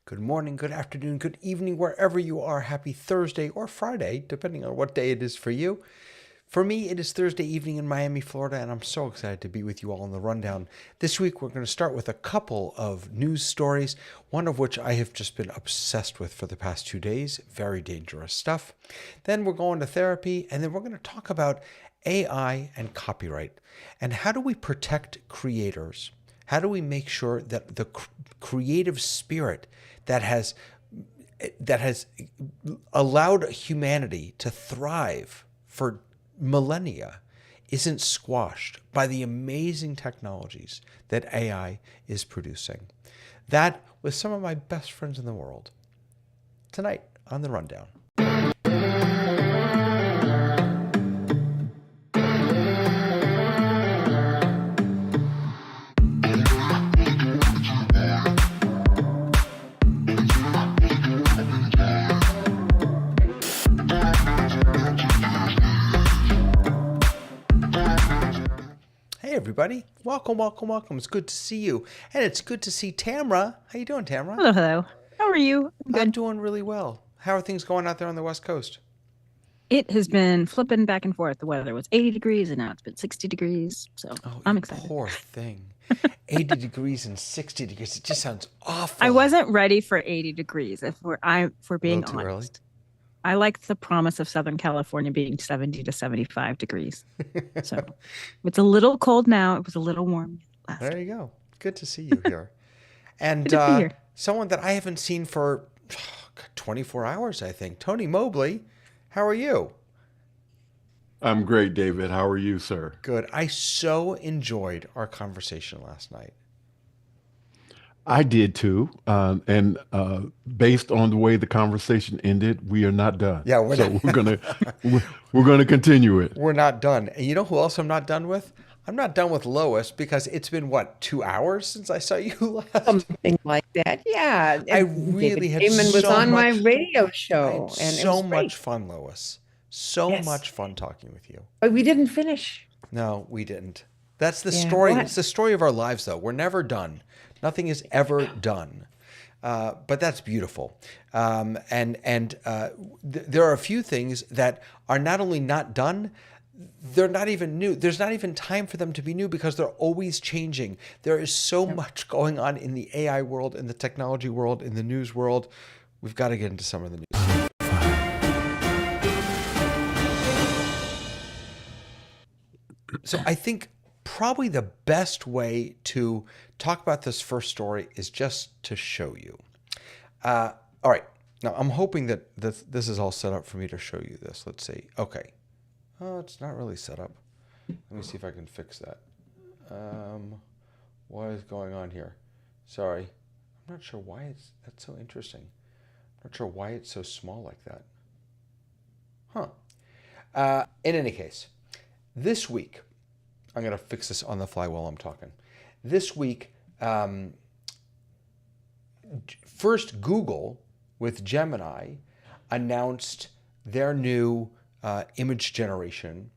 Good morning, good afternoon, good evening, wherever you are. Happy Thursday or Friday, depending on what day it is for you. For me, it is Thursday evening in Miami, Florida, and I'm so excited to be with you all on the rundown. This week, we're going to start with a couple of news stories, one of which I have just been obsessed with for the past 2 days. Very dangerous stuff. Then we're going to therapy, and then we're going to talk about AI and copyright. And how do we protect creators? How do we make sure that the creative spirit that has allowed humanity to thrive for millennia isn't squashed by the amazing technologies that AI is producing? That with some of my best friends in the world tonight on the Rundown. Hey everybody, welcome, welcome, welcome. It's good to see you, and it's good to see Tamra. How you doing, Tamra? Hello, hello. How are you? I'm doing really well. How are things going out there on the West Coast? It has been flipping back and forth. The weather was 80 degrees and now it's been 60 degrees. So Oh, I'm you excited. poor thing. 80 degrees and 60 degrees. It just sounds awful. I wasn't ready for 80 degrees if we're A being little too early. honest. I like the promise of Southern California being 70 to 75 degrees. So it's a little cold now. It was a little warm last There week. you go. Good to see you here. And Good to be here. someone that I haven't seen for 24 hours, I think. Tony Mobley, how are you? I'm great, David. How are you, sir? Good. I so enjoyed our conversation last night. I did too. And based on the way the conversation ended, we are not done. Yeah, we're So not, we're gonna continue it. we're not done. And you know who else I'm not done with? I'm not done with Lois because it's been, what, 2 hours since I saw you last? Something like that. Yeah. I And really David had Damon was so on my much, radio I had show, and it so was great. much fun, Lois. So Yes. much fun talking with you. But we didn't finish. No, we didn't. That's the Yeah. story. What? It's the story of our lives, though. We're never done. Nothing is ever done. But that's beautiful. There are a few things that are not only not done, they're not even new. There's not even time for them to be new because they're always changing. There is so much going on in the AI world, in the technology world, in the news world. We've got to get into some of the news. So I think probably the best way to talk about this first story is just to show you. All right. Now, I'm hoping that this is all set up for me to show you this. Let's see. Okay. Oh, it's not really set up. Let me see if I can fix that. What is going on here? Sorry. I'm not sure why that's so interesting. I'm not sure why it's so small like that. Huh. In any case, this week, I'm going to fix this on the fly while I'm talking. This week, first Google with Gemini announced their new image generation,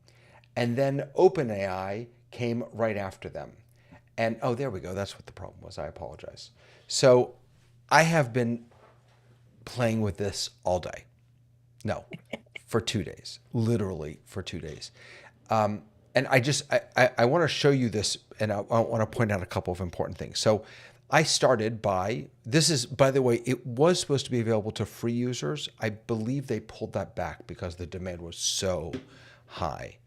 and then OpenAI came right after them. And oh, there we go. That's what the problem was. I apologize. So I have been playing with this all day. No, for 2 days, literally for 2 days. And I want to show you this, and I want to point out a couple of important things. So I started this is, by the way, it was supposed to be available to free users. I believe they pulled that back because the demand was so high.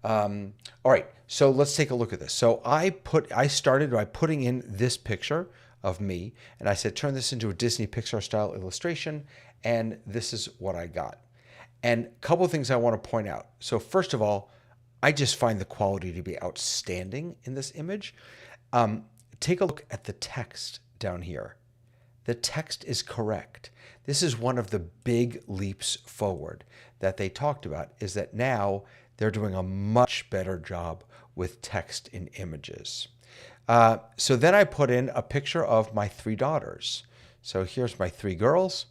All right, so let's take a look at this. So I started by putting in this picture of me, and I said, turn this into a Disney Pixar style illustration, and this is what I got. And a couple of things I want to point out. So first of all, I just find the quality to be outstanding in this image. Take a look at the text down here. The text is correct. This is one of the big leaps forward that they talked about, is that now they're doing a much better job with text in images. So then I put in a picture of my 3 daughters. So here's my 3 girls.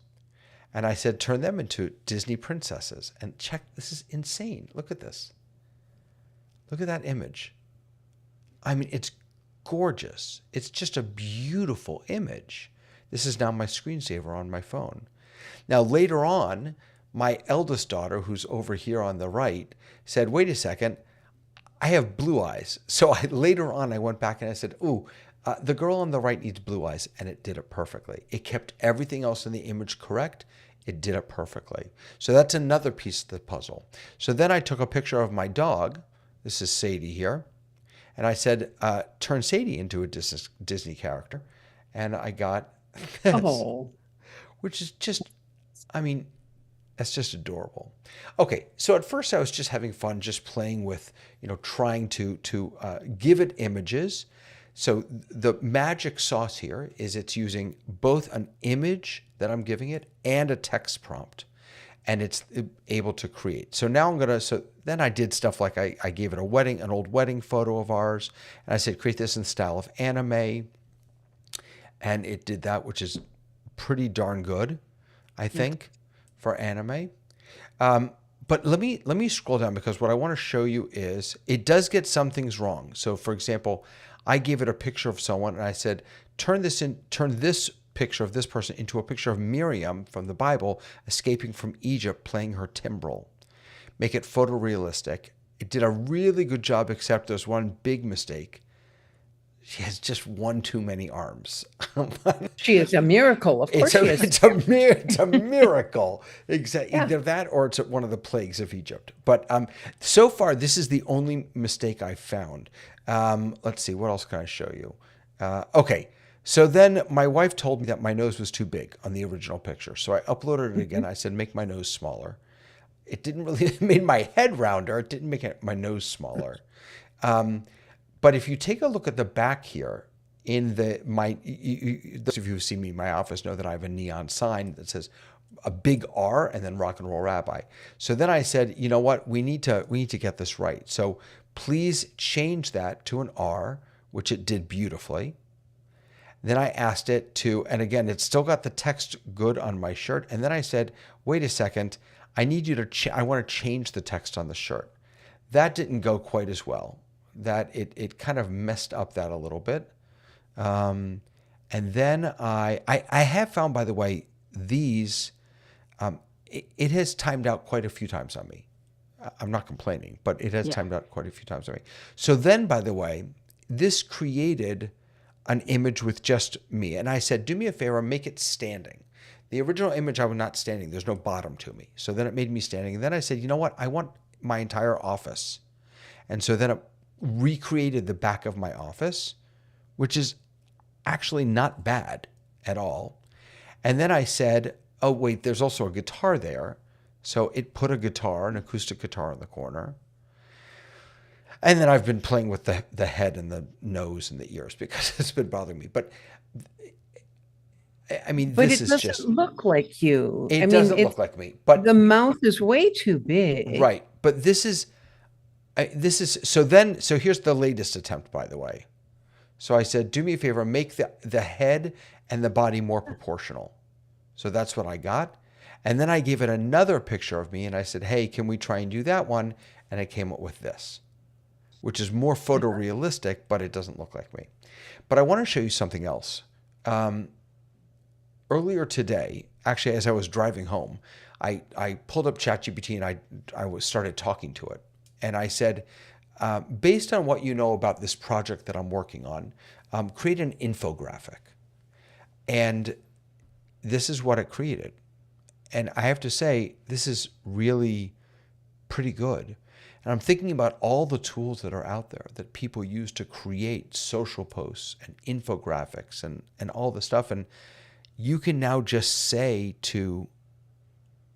And I said, turn them into Disney princesses. And check, this is insane. Look at this. Look at that image. I mean, it's gorgeous. It's just a beautiful image. This is now my screensaver on my phone. Now, later on, my eldest daughter, who's over here on the right, said, wait a second, I have blue eyes. So later on, I went back and I said, ooh, the girl on the right needs blue eyes. And it did it perfectly. It kept everything else in the image correct. It did it perfectly. So that's another piece of the puzzle. So then I took a picture of my dog. This is Sadie here. And I said, turn Sadie into a Disney character. And I got this, Oh, which is just, I mean, that's just adorable. Okay, so at first I was just having fun, just playing with, trying to give it images. So the magic sauce here is it's using both an image that I'm giving it and a text prompt, and it's able to create. So now so then I did stuff like I gave it an old wedding photo of ours, and I said, create this in the style of anime, and it did that, which is pretty darn good, I think, for anime. But let me scroll down, because what I want to show you is it does get some things wrong. So for example, I gave it a picture of someone and I said, turn this picture of this person into a picture of Miriam from the Bible escaping from Egypt playing her timbrel. Make it photorealistic. It did a really good job, except there's one big mistake. She has just one too many arms. she is a miracle. Of course, It's a miracle. Exactly. Yeah. Either that or it's one of the plagues of Egypt. But so far, this is the only mistake I've found. Let's see. What else can I show you? Okay. So then my wife told me that my nose was too big on the original picture. So I uploaded it again. I said, make my nose smaller. It didn't really, it made my head rounder. It didn't make my nose smaller. But if you take a look at the back here, those of you who see me in my office know that I have a neon sign that says a big R and then Rock and Roll Rabbi. So then I said, you know what, we need to get this right. So please change that to an R, which it did beautifully. Then I asked it to, and again, it's still got the text good on my shirt. And then I said, wait a second, I need you to, I want to change the text on the shirt. That didn't go quite as well. That it kind of messed up that a little bit. And then I have found, by the way, these, it has timed out quite a few times on me. I'm not complaining, but it has timed out quite a few times on me. So then, by the way, this created an image with just me. And I said, do me a favor, make it standing. The original image, I was not standing. There's no bottom to me. So then it made me standing. And then I said, you know what? I want my entire office. And so then it recreated the back of my office, which is actually not bad at all. And then I said, oh, wait, there's also a guitar there. So it put a guitar, an acoustic guitar in the corner. And then I've been playing with the head and the nose and the ears because it's been bothering me. But I mean, but this it is doesn't just, look like you. it doesn't look like me. But the mouth is way too big. right. But this is, so here's the latest attempt, by the way. So I said, do me a favor, make the head and the body more proportional. So that's what I got. And then I gave it another picture of me and I said, hey, can we try and do that one? And I came up with this, which is more photorealistic, but it doesn't look like me. But I want to show you something else. Earlier today, actually, as I was driving home, I pulled up ChatGPT and I started talking to it. And I said, based on what you know about this project that I'm working on, create an infographic. And this is what it created. And I have to say, this is really pretty good. And I'm thinking about all the tools that are out there that people use to create social posts and infographics and all the stuff. And you can now just say to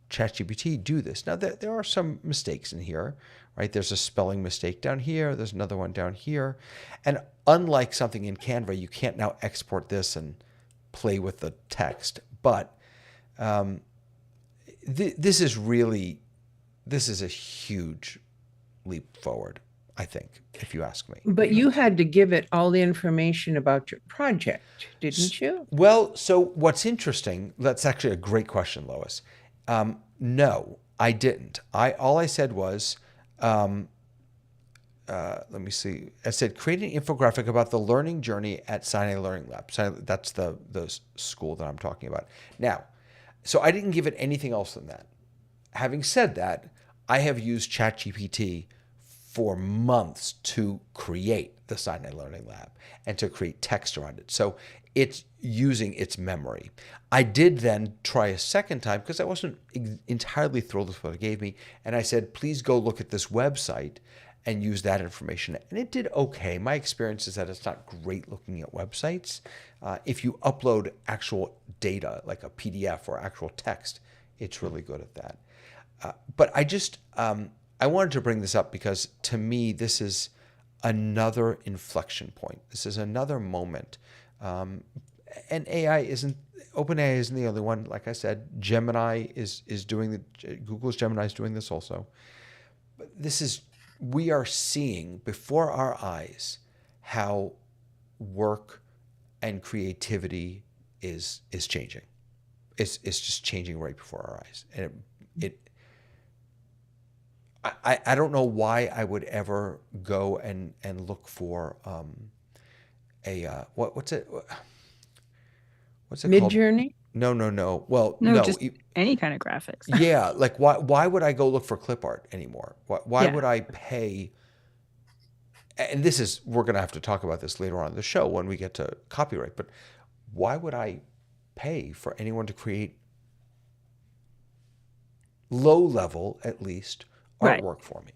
ChatGPT, do this. Now, there are some mistakes in here, right? There's a spelling mistake down here. There's another one down here. And unlike something in Canva, you can't now export this and play with the text. But this is a huge leap forward, I think, if you ask me. But you had to give it all the information about your project, didn't you? Well, so what's interesting, that's actually a great question, Lois. No, I didn't. All I said was, let me see. I said, create an infographic about the learning journey at Sinai Learning Lab. So that's the school that I'm talking about. Now, so I didn't give it anything else than that. Having said that, I have used ChatGPT for months to create the Sinai Learning Lab and to create text around it. So it's using its memory. I did then try a second time because I wasn't entirely thrilled with what it gave me. And I said, please go look at this website and use that information. And it did okay. My experience is that it's not great looking at websites. If you upload actual data, like a PDF or actual text, it's really good at that. But I wanted to bring this up because to me, this is another inflection point. This is another moment. And OpenAI isn't the only one. Like I said, Gemini is doing Google's Gemini is doing this also. But we are seeing before our eyes how work and creativity is changing. It's just changing right before our eyes. And I don't know why I would ever go and look for what's it called? Midjourney? No. Well, No, no. just any kind of graphics. Yeah, like why would I go look for clip art anymore? Why Yeah. would I pay? And we're going to have to talk about this later on in the show when we get to copyright, but why would I pay for anyone to create low level, at least, Right. artwork for me?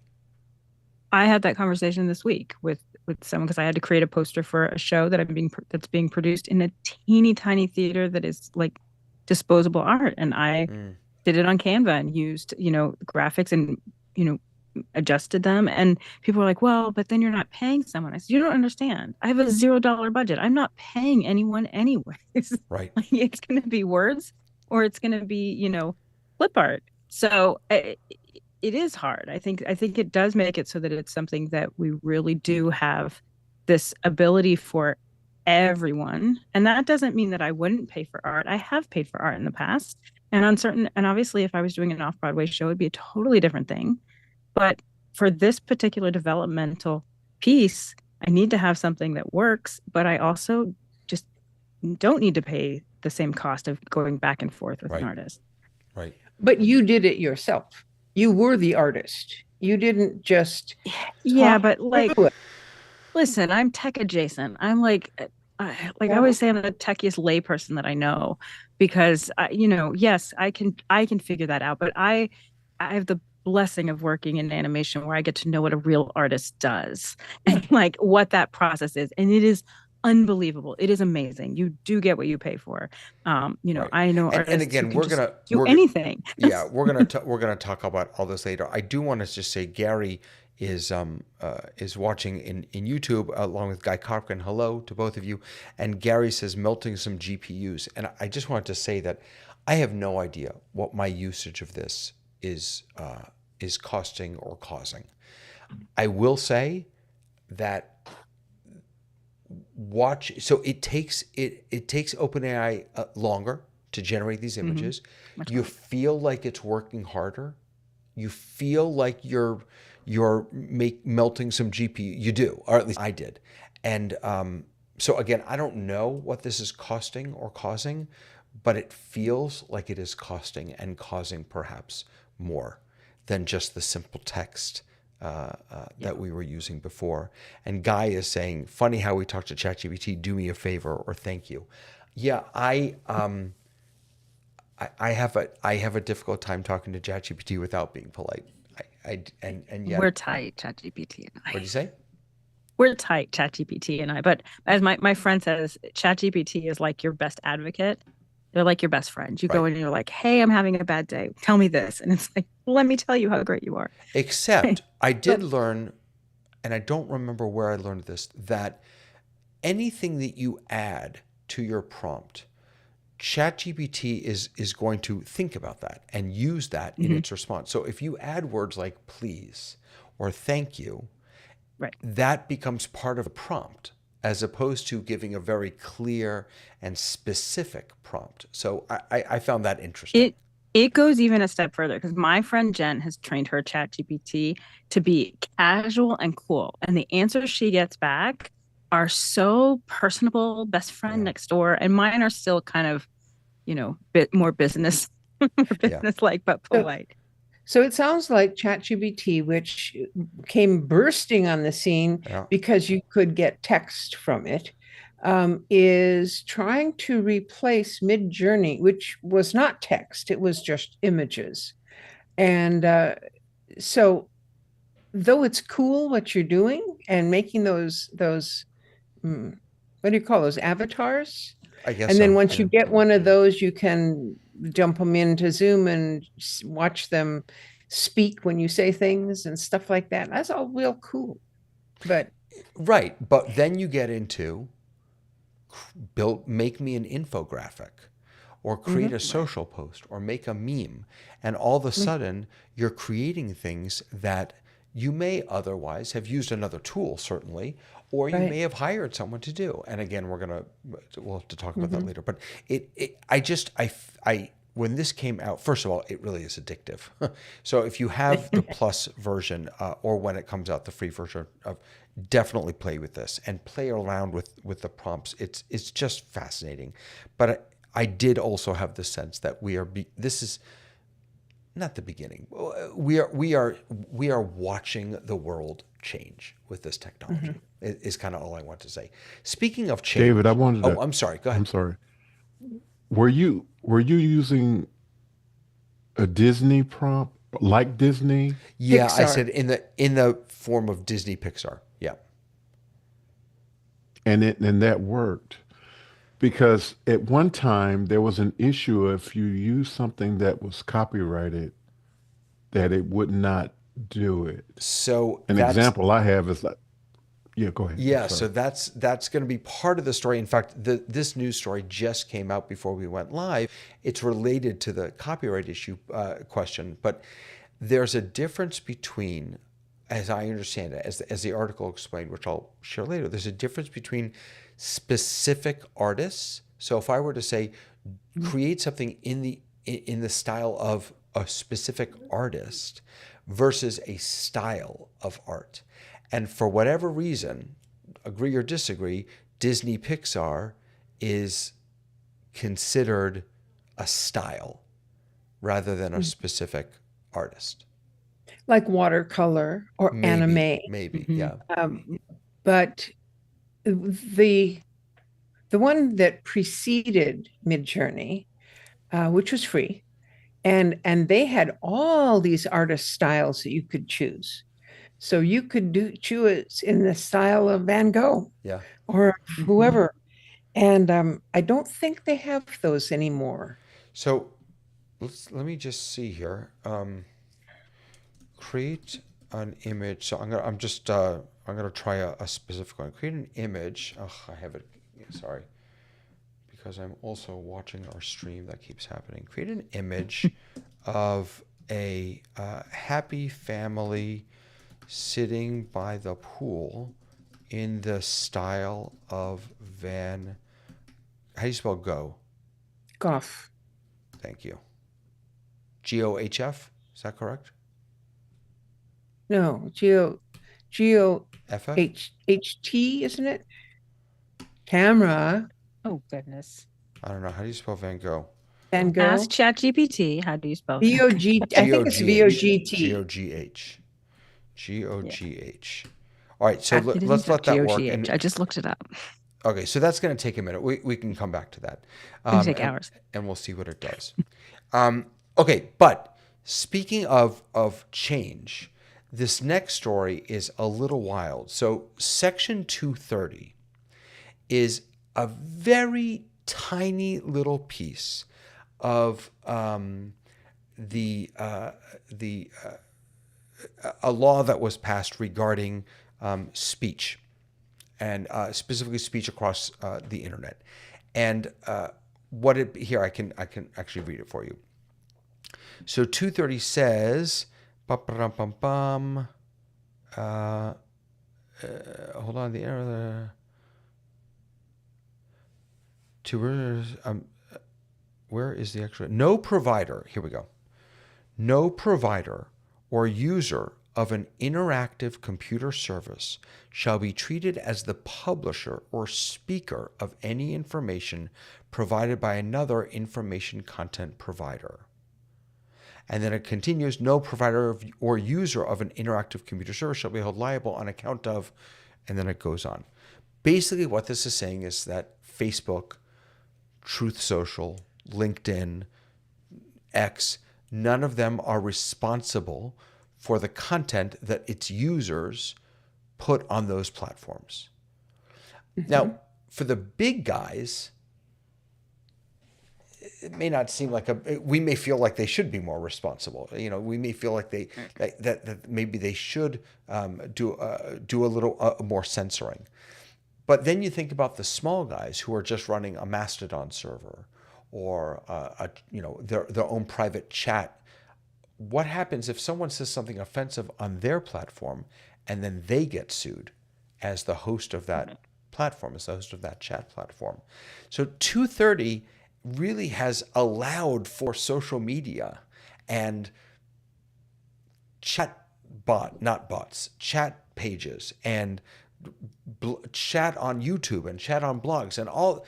I had that conversation this week with someone because I had to create a poster for a show that's being produced in a teeny tiny theater that is like disposable art, and I did it on Canva and used graphics and adjusted them, and people were like, well, but then you're not paying someone. I said, you don't understand. I have a $0 budget. I'm not paying anyone anyways. Right. Like, it's going to be words or it's going to be flip art. So it is hard. I think it does make it so that it's something that we really do have this ability for everyone. And that doesn't mean that I wouldn't pay for art. I have paid for art in the past. And obviously if I was doing an off-Broadway show, it'd be a totally different thing. But for this particular developmental piece, I need to have something that works, but I also just don't need to pay the same cost of going back and forth with an artist. Right. But you did it yourself. You were the artist. You didn't just but listen, I'm tech adjacent. I'm like I always say, I'm the techiest layperson that I know, because yes, I can figure that out. But I have the blessing of working in animation where I get to know what a real artist does and like what that process is, and it is unbelievable. It is amazing. You do get what you pay for. I know artists and again, who can do anything. Yeah, we're gonna talk about all this later. I do want to just say Gary is watching in YouTube along with Guy Cochran. Hello to both of you. And Gary says melting some GPUs, and I just wanted to say that I have no idea what my usage of this is costing or causing. I will say that so it takes OpenAI longer to generate these images. You feel like it's working harder. You feel like you're melting some GPU. You do, or at least I did. And so again, I don't know what this is costing or causing, but it feels like it is costing and causing perhaps more than just the simple text that we were using before. And Guy is saying, funny how we talk to ChatGPT, do me a favor or thank you. Yeah, I have a difficult time talking to ChatGPT without being polite. And yet We're tight, ChatGPT and I. What did you say? We're tight, ChatGPT and I. But as my friend says, ChatGPT is like your best advocate. They're like your best friend. You go in and you're like, hey, I'm having a bad day. Tell me this. And it's like, let me tell you how great you are. Except I did learn, and I don't remember where I learned this, that anything that you add to your prompt, ChatGPT is going to think about that and use that in its response. So if you add words like please or thank you, that becomes part of the prompt, as opposed to giving a very clear and specific prompt. So I found that interesting. It goes even a step further because my friend Jen has trained her chat GPT to be casual and cool. And the answers she gets back are so personable, best friend Yeah. next door. And mine are still kind of, bit more business, more Yeah. business like, but So, polite. so it sounds like ChatGPT, which came bursting on the scene Yeah. because you could get text from it, is trying to replace Midjourney, which was not text, it was just images. And so, though it's cool what you're doing and making those what do you call those, avatars? I guess And then so. once Yeah. you get one of those, you can dump them into Zoom and watch them speak when you say things and stuff like that. That's all real cool. But Right. But then you get into make me an infographic or create a social post or make a meme. And all of a sudden, you're creating things that you may otherwise have used another tool, certainly, or you may right. have hired someone to do. And again, we'll have to talk about that later. But I when this came out, first of all, it really is addictive. So if you have the plus version, or when it comes out, the free version of, definitely play with this and play around with the prompts. It's just fascinating. But I did also have the sense that this is not the beginning. We are watching the world change with this technology. Is kind of all I want to say. Speaking of change, David, I wanted oh, to. I'm sorry. Go I'm ahead. sorry. Were you using a Disney prompt like Disney? Yeah, I Pixar. said in the form of Disney Pixar. Yeah. And that worked because at one time there was an issue if you use something that was copyrighted that it would not do it. So An that's example I have is like, yeah, go ahead. I'm Yeah, so sorry. that's going to be part of the story. In fact, this news story just came out before we went live. It's related to the copyright issue question, but there's a difference between, as I understand it, as the article explained, which I'll share later. There's a difference between specific artists. So if I were to say, create something in the style of a specific artist versus a style of art. And for whatever reason, agree or disagree, Disney Pixar is considered a style rather than a specific artist. Like watercolor or anime. Maybe, Mhm. yeah. But the one that preceded Midjourney, which was free, and they had all these artist styles that you could choose. So you could choose in the style of Van Gogh Yeah. or whoever. And I don't think they have those anymore. So let me just see here. Create an image. So I'm gonna try a specific one. Create an image. Oh, I have it. Sorry, because I'm also watching our stream. That keeps happening. Create an image of a happy family sitting by the pool in the style of Van. How do you spell go? Goff. Thank you. GOHF. Is that correct? No, Geo FF. HT, isn't it? Camera. Oh, goodness. I don't know. How do you spell Van Gogh? Van Gogh. Ask ChatGPT, how do you spell that? VOG. I think it's VOGT. GOGH. Yeah. GOGH. All right, so It is let's let that work. GOGH. I just looked it up. Okay, so that's going to take a minute. We can come back to that. It'll take hours. And we'll see what it does. Okay, but speaking of change, this next story is a little wild. So Section 230 is a very tiny little piece of a law that was passed regarding speech, and specifically speech across the internet. And here I can actually read it for you. So 230 says, hold on, the error. where is the extra? No provider, here we go. No provider or user of an interactive computer service shall be treated as the publisher or speaker of any information provided by another information content provider. And then it continues, no provider or user of an interactive computer service shall be held liable on account of, and then it goes on. Basically, what this is saying is that Facebook, Truth Social, LinkedIn, X, none of them are responsible for the content that its users put on those platforms. Mm-hmm. Now, for the big guys, it may not seem like we may feel like they should be more responsible. We may feel like that maybe they should do a little more censoring. But then you think about the small guys who are just running a Mastodon server or their own private chat. What happens if someone says something offensive on their platform and then they get sued as the host of that platform, as the host of that chat platform? So 230 really has allowed for social media and chat pages and chat on YouTube and chat on blogs and all.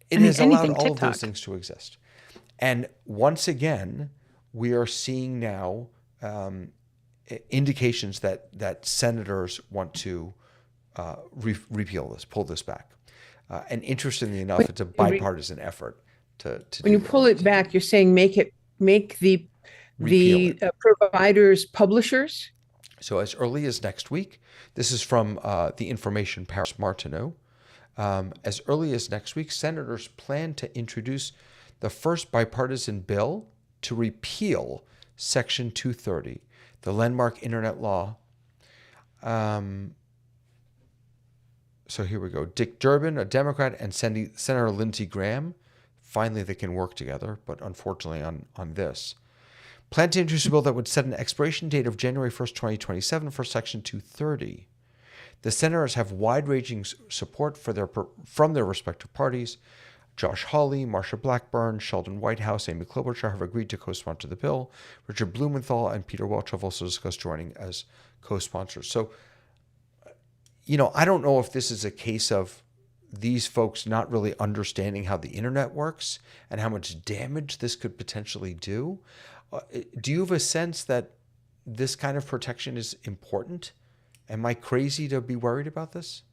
It has allowed all of those things to exist. And once again, we are seeing now indications that senators want to repeal this, pull this back. And interestingly enough, it's a bipartisan effort to when you pull it back, you're saying make the providers publishers. So as early as next week, this is from the Information Paris Martineau. As early as next week, senators plan to introduce the first bipartisan bill to repeal Section 230, the landmark internet law. So here we go. Dick Durbin, a Democrat, and Senator Lindsey Graham, finally they can work together, but unfortunately on this, plan to introduce a bill that would set an expiration date of January 1st, 2027 for Section 230. The senators have wide-ranging support from their respective parties. Josh Hawley, Marsha Blackburn, Sheldon Whitehouse, Amy Klobuchar have agreed to co-sponsor the bill. Richard Blumenthal and Peter Welch have also discussed joining as co-sponsors. So, I don't know if this is a case of these folks not really understanding how the internet works and how much damage this could potentially do. Do you have a sense that this kind of protection is important? Am I crazy to be worried about this?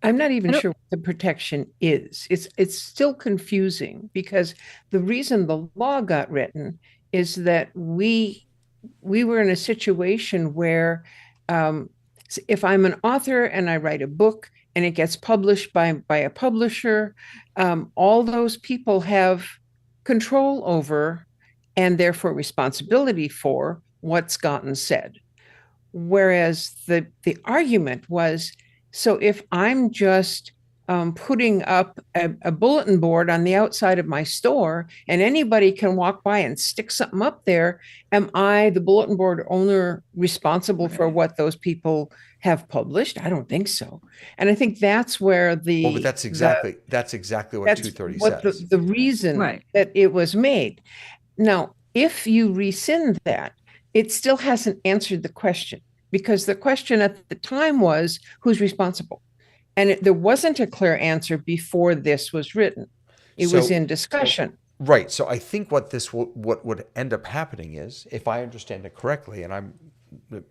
I'm not even sure what the protection is. It's still confusing because the reason the law got written is that we were in a situation where if I'm an author and I write a book and it gets published by a publisher, all those people have control over and therefore responsibility for what's gotten said. Whereas the argument was, so if I'm just putting up a bulletin board on the outside of my store and anybody can walk by and stick something up there, am I, the bulletin board owner, responsible for what those people have published? I don't think so. And I think that's where but that's exactly what 230 says. The reason that it was made. Now, if you rescind that, it still hasn't answered the question, because the question at the time was, who's responsible? And there wasn't a clear answer before this was written. It was in discussion. Right. So I think what would end up happening is, if I understand it correctly, and I'm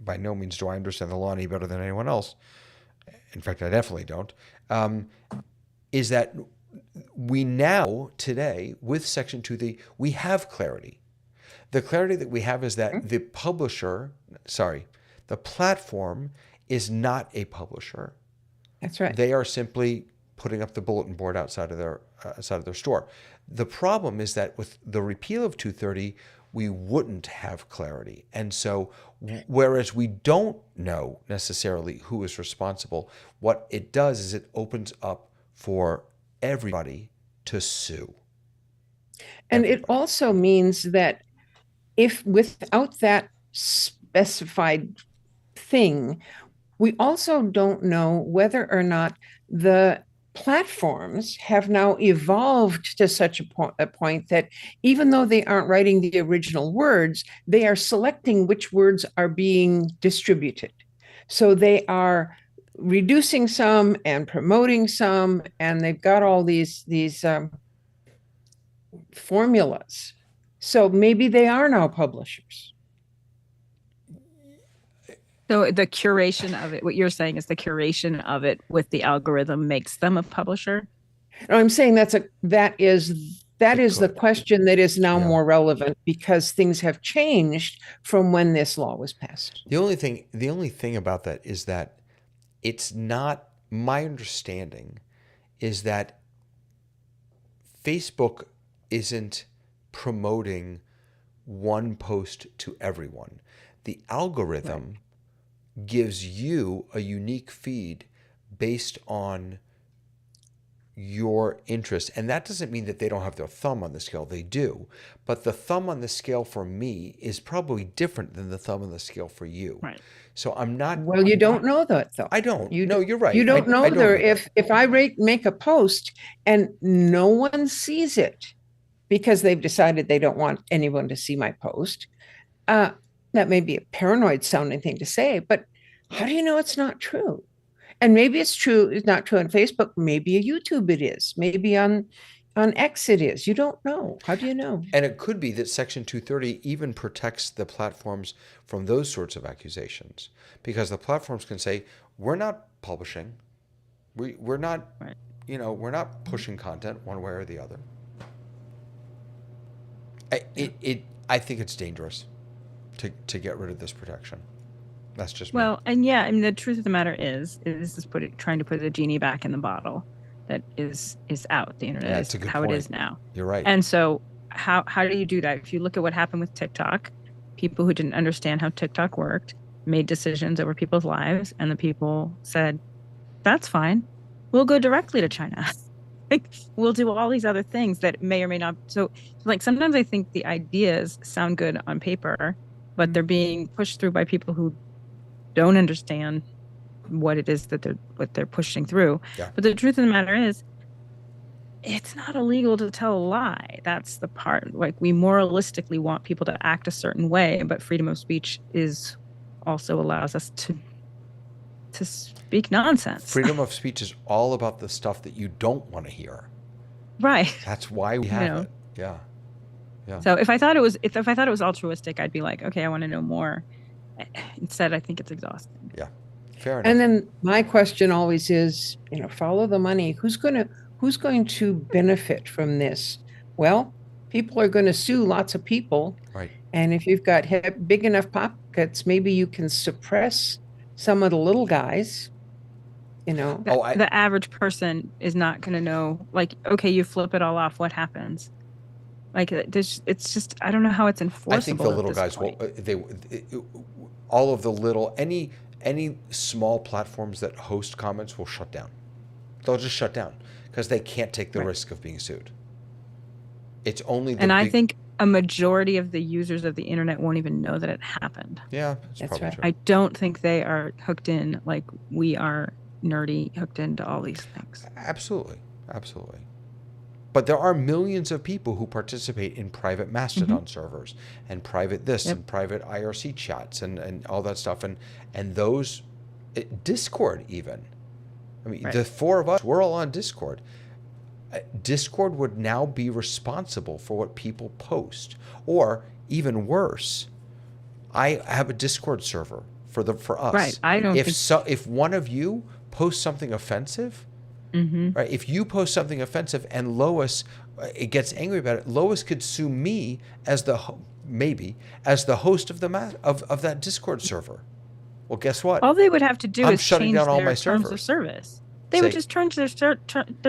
by no means do I understand the law any better than anyone else. In fact, I definitely don't. Is that we now today with Section 230, we have clarity. The clarity that we have is that the platform is not a publisher. That's right. They are simply putting up the bulletin board outside of their store. The problem is that with the repeal of 230, we wouldn't have clarity. And so, whereas we don't know necessarily who is responsible, what it does is it opens up for everybody to sue. And it also means that if without that specified thing, we also don't know whether or not the platforms have now evolved to such a point that even though they aren't writing the original words, they are selecting which words are being distributed. So they are reducing some and promoting some, and they've got all these formulas. So maybe they are now publishers. So the curation of it, what you're saying is the curation of it with the algorithm makes them a publisher? No, I'm saying that is the question that is now more relevant because things have changed from when this law was passed. The only thing about that is that it's not, my understanding is that Facebook isn't promoting one post to everyone. The algorithm gives you a unique feed based on your interest. And that doesn't mean that they don't have their thumb on the scale. They do. But the thumb on the scale for me is probably different than the thumb on the scale for you. Right. So I'm not. Well, you don't know that, though. I don't. No, you're right. You don't know there. If I make a post and no one sees it because they've decided they don't want anyone to see my post, that may be a paranoid sounding thing to say, but how do you know it's not true? And maybe it's true. It's not true on Facebook. Maybe on YouTube it is. Maybe on X it is. You don't know. How do you know? And it could be that Section 230 even protects the platforms from those sorts of accusations, because the platforms can say, we're not publishing. We're not, we're not pushing content one way or the other. I think it's dangerous to get rid of this protection. That's just me. And I mean, the truth of the matter is trying to put the genie back in the bottle that is out. The internet is how point. It is now. You're right. And so how do you do that? If you look at what happened with TikTok, people who didn't understand how TikTok worked made decisions over people's lives, and the people said, that's fine. We'll go directly to China. We'll do all these other things that may or may not. So sometimes I think the ideas sound good on paper, but they're being pushed through by people who don't understand what it is that they're pushing through. Yeah. But the truth of the matter is, it's not illegal to tell a lie. That's the part. We moralistically want people to act a certain way, but freedom of speech also allows us to speak nonsense. Freedom of speech is all about the stuff that you don't want to hear. Right. That's why we have it. Yeah. Yeah. So if I thought it was altruistic, I'd be like, okay, I want to know more. Instead, I think it's exhausting. Yeah, fair enough. And then my question always is, follow the money. Who's going to benefit from this? Well, people are going to sue lots of people. Right. And if you've got big enough pockets, maybe you can suppress some of the little guys. The average person is not going to know. Okay, you flip it all off. What happens? It's just, I don't know how it's enforceable. I think the little guys all of the little, any small platforms that host comments will shut down. They'll just shut down because they can't take the risk of being sued. It's only I think a majority of the users of the internet won't even know that it happened. Yeah, that's probably true. I don't think they are hooked in like we are nerdy hooked into all these things. Absolutely. But there are millions of people who participate in private Mastodon servers and private and private IRC chats and all that stuff. And those, Discord even. I mean, the four of us, we're all on Discord. Discord would now be responsible for what people post. Or even worse, I have a Discord server for us. Right. I don't if one of you posts something offensive, right? If you post something offensive and Lois gets angry about it, Lois could sue me as the host of that Discord server. Well, guess what? All they would have to do is shutting change down all their my terms servers. of service. They would just change their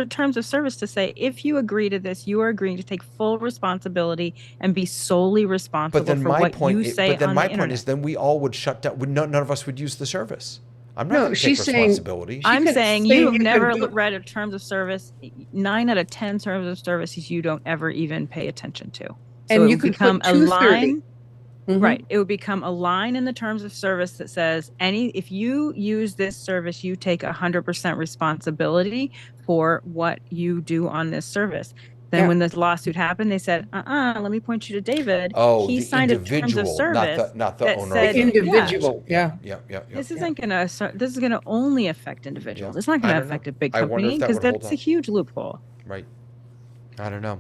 terms of service to say, if you agree to this, you are agreeing to take full responsibility and be solely responsible for what you say on the internet. But then my point is, then we all would shut down. None of us would use the service. I'm not going to take responsibility. I'm saying you have never read a terms of service. 9 out of 10 terms of services you don't ever even pay attention to. So and you could become a line. Right. It would become a line in the terms of service that says if you use this service, you take 100% responsibility for what you do on this service. Then Yeah. when this lawsuit happened, they said, let me point you to David. Oh, He the signed a terms of individual, not service the that owner of said, the individual. yeah, Yeah. this isn't gonna this is gonna only affect individuals. It's not I gonna don't know. affect a big I wonder company if that because would hold that's a up. huge loophole. Right. I don't know.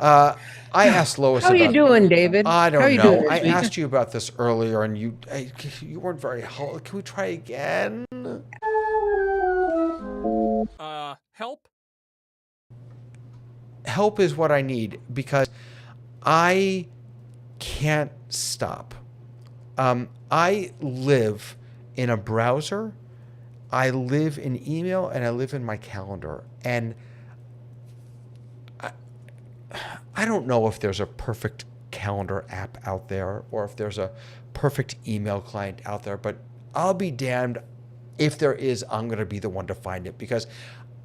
I asked Lois How are you about. doing, David? I How don't you know. doing I this week? asked you about this earlier, and you weren't very helpful. Can we try again? Help? Help is what I need because I can't stop. I live in a browser, I live in email, and I live in my calendar. And I don't know if there's a perfect calendar app out there or if there's a perfect email client out there, but I'll be damned if there is. I'm going to be the one to find it because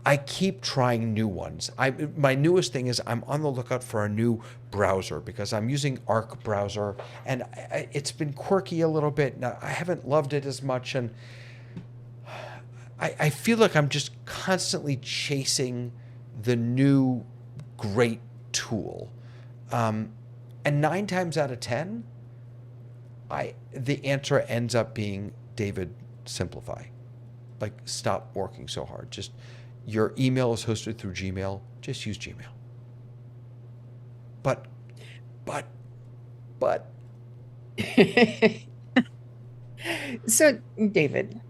I keep trying new ones. My newest thing is I'm on the lookout for a new browser because I'm using Arc browser, and it's been quirky a little bit. Now, I haven't loved it as much, and I feel like I'm just constantly chasing the new great tool. And 9 times out of 10, the answer ends up being, David, simplify. Like, stop working so hard. Just, your email is hosted through Gmail. Just use Gmail. But. So, David,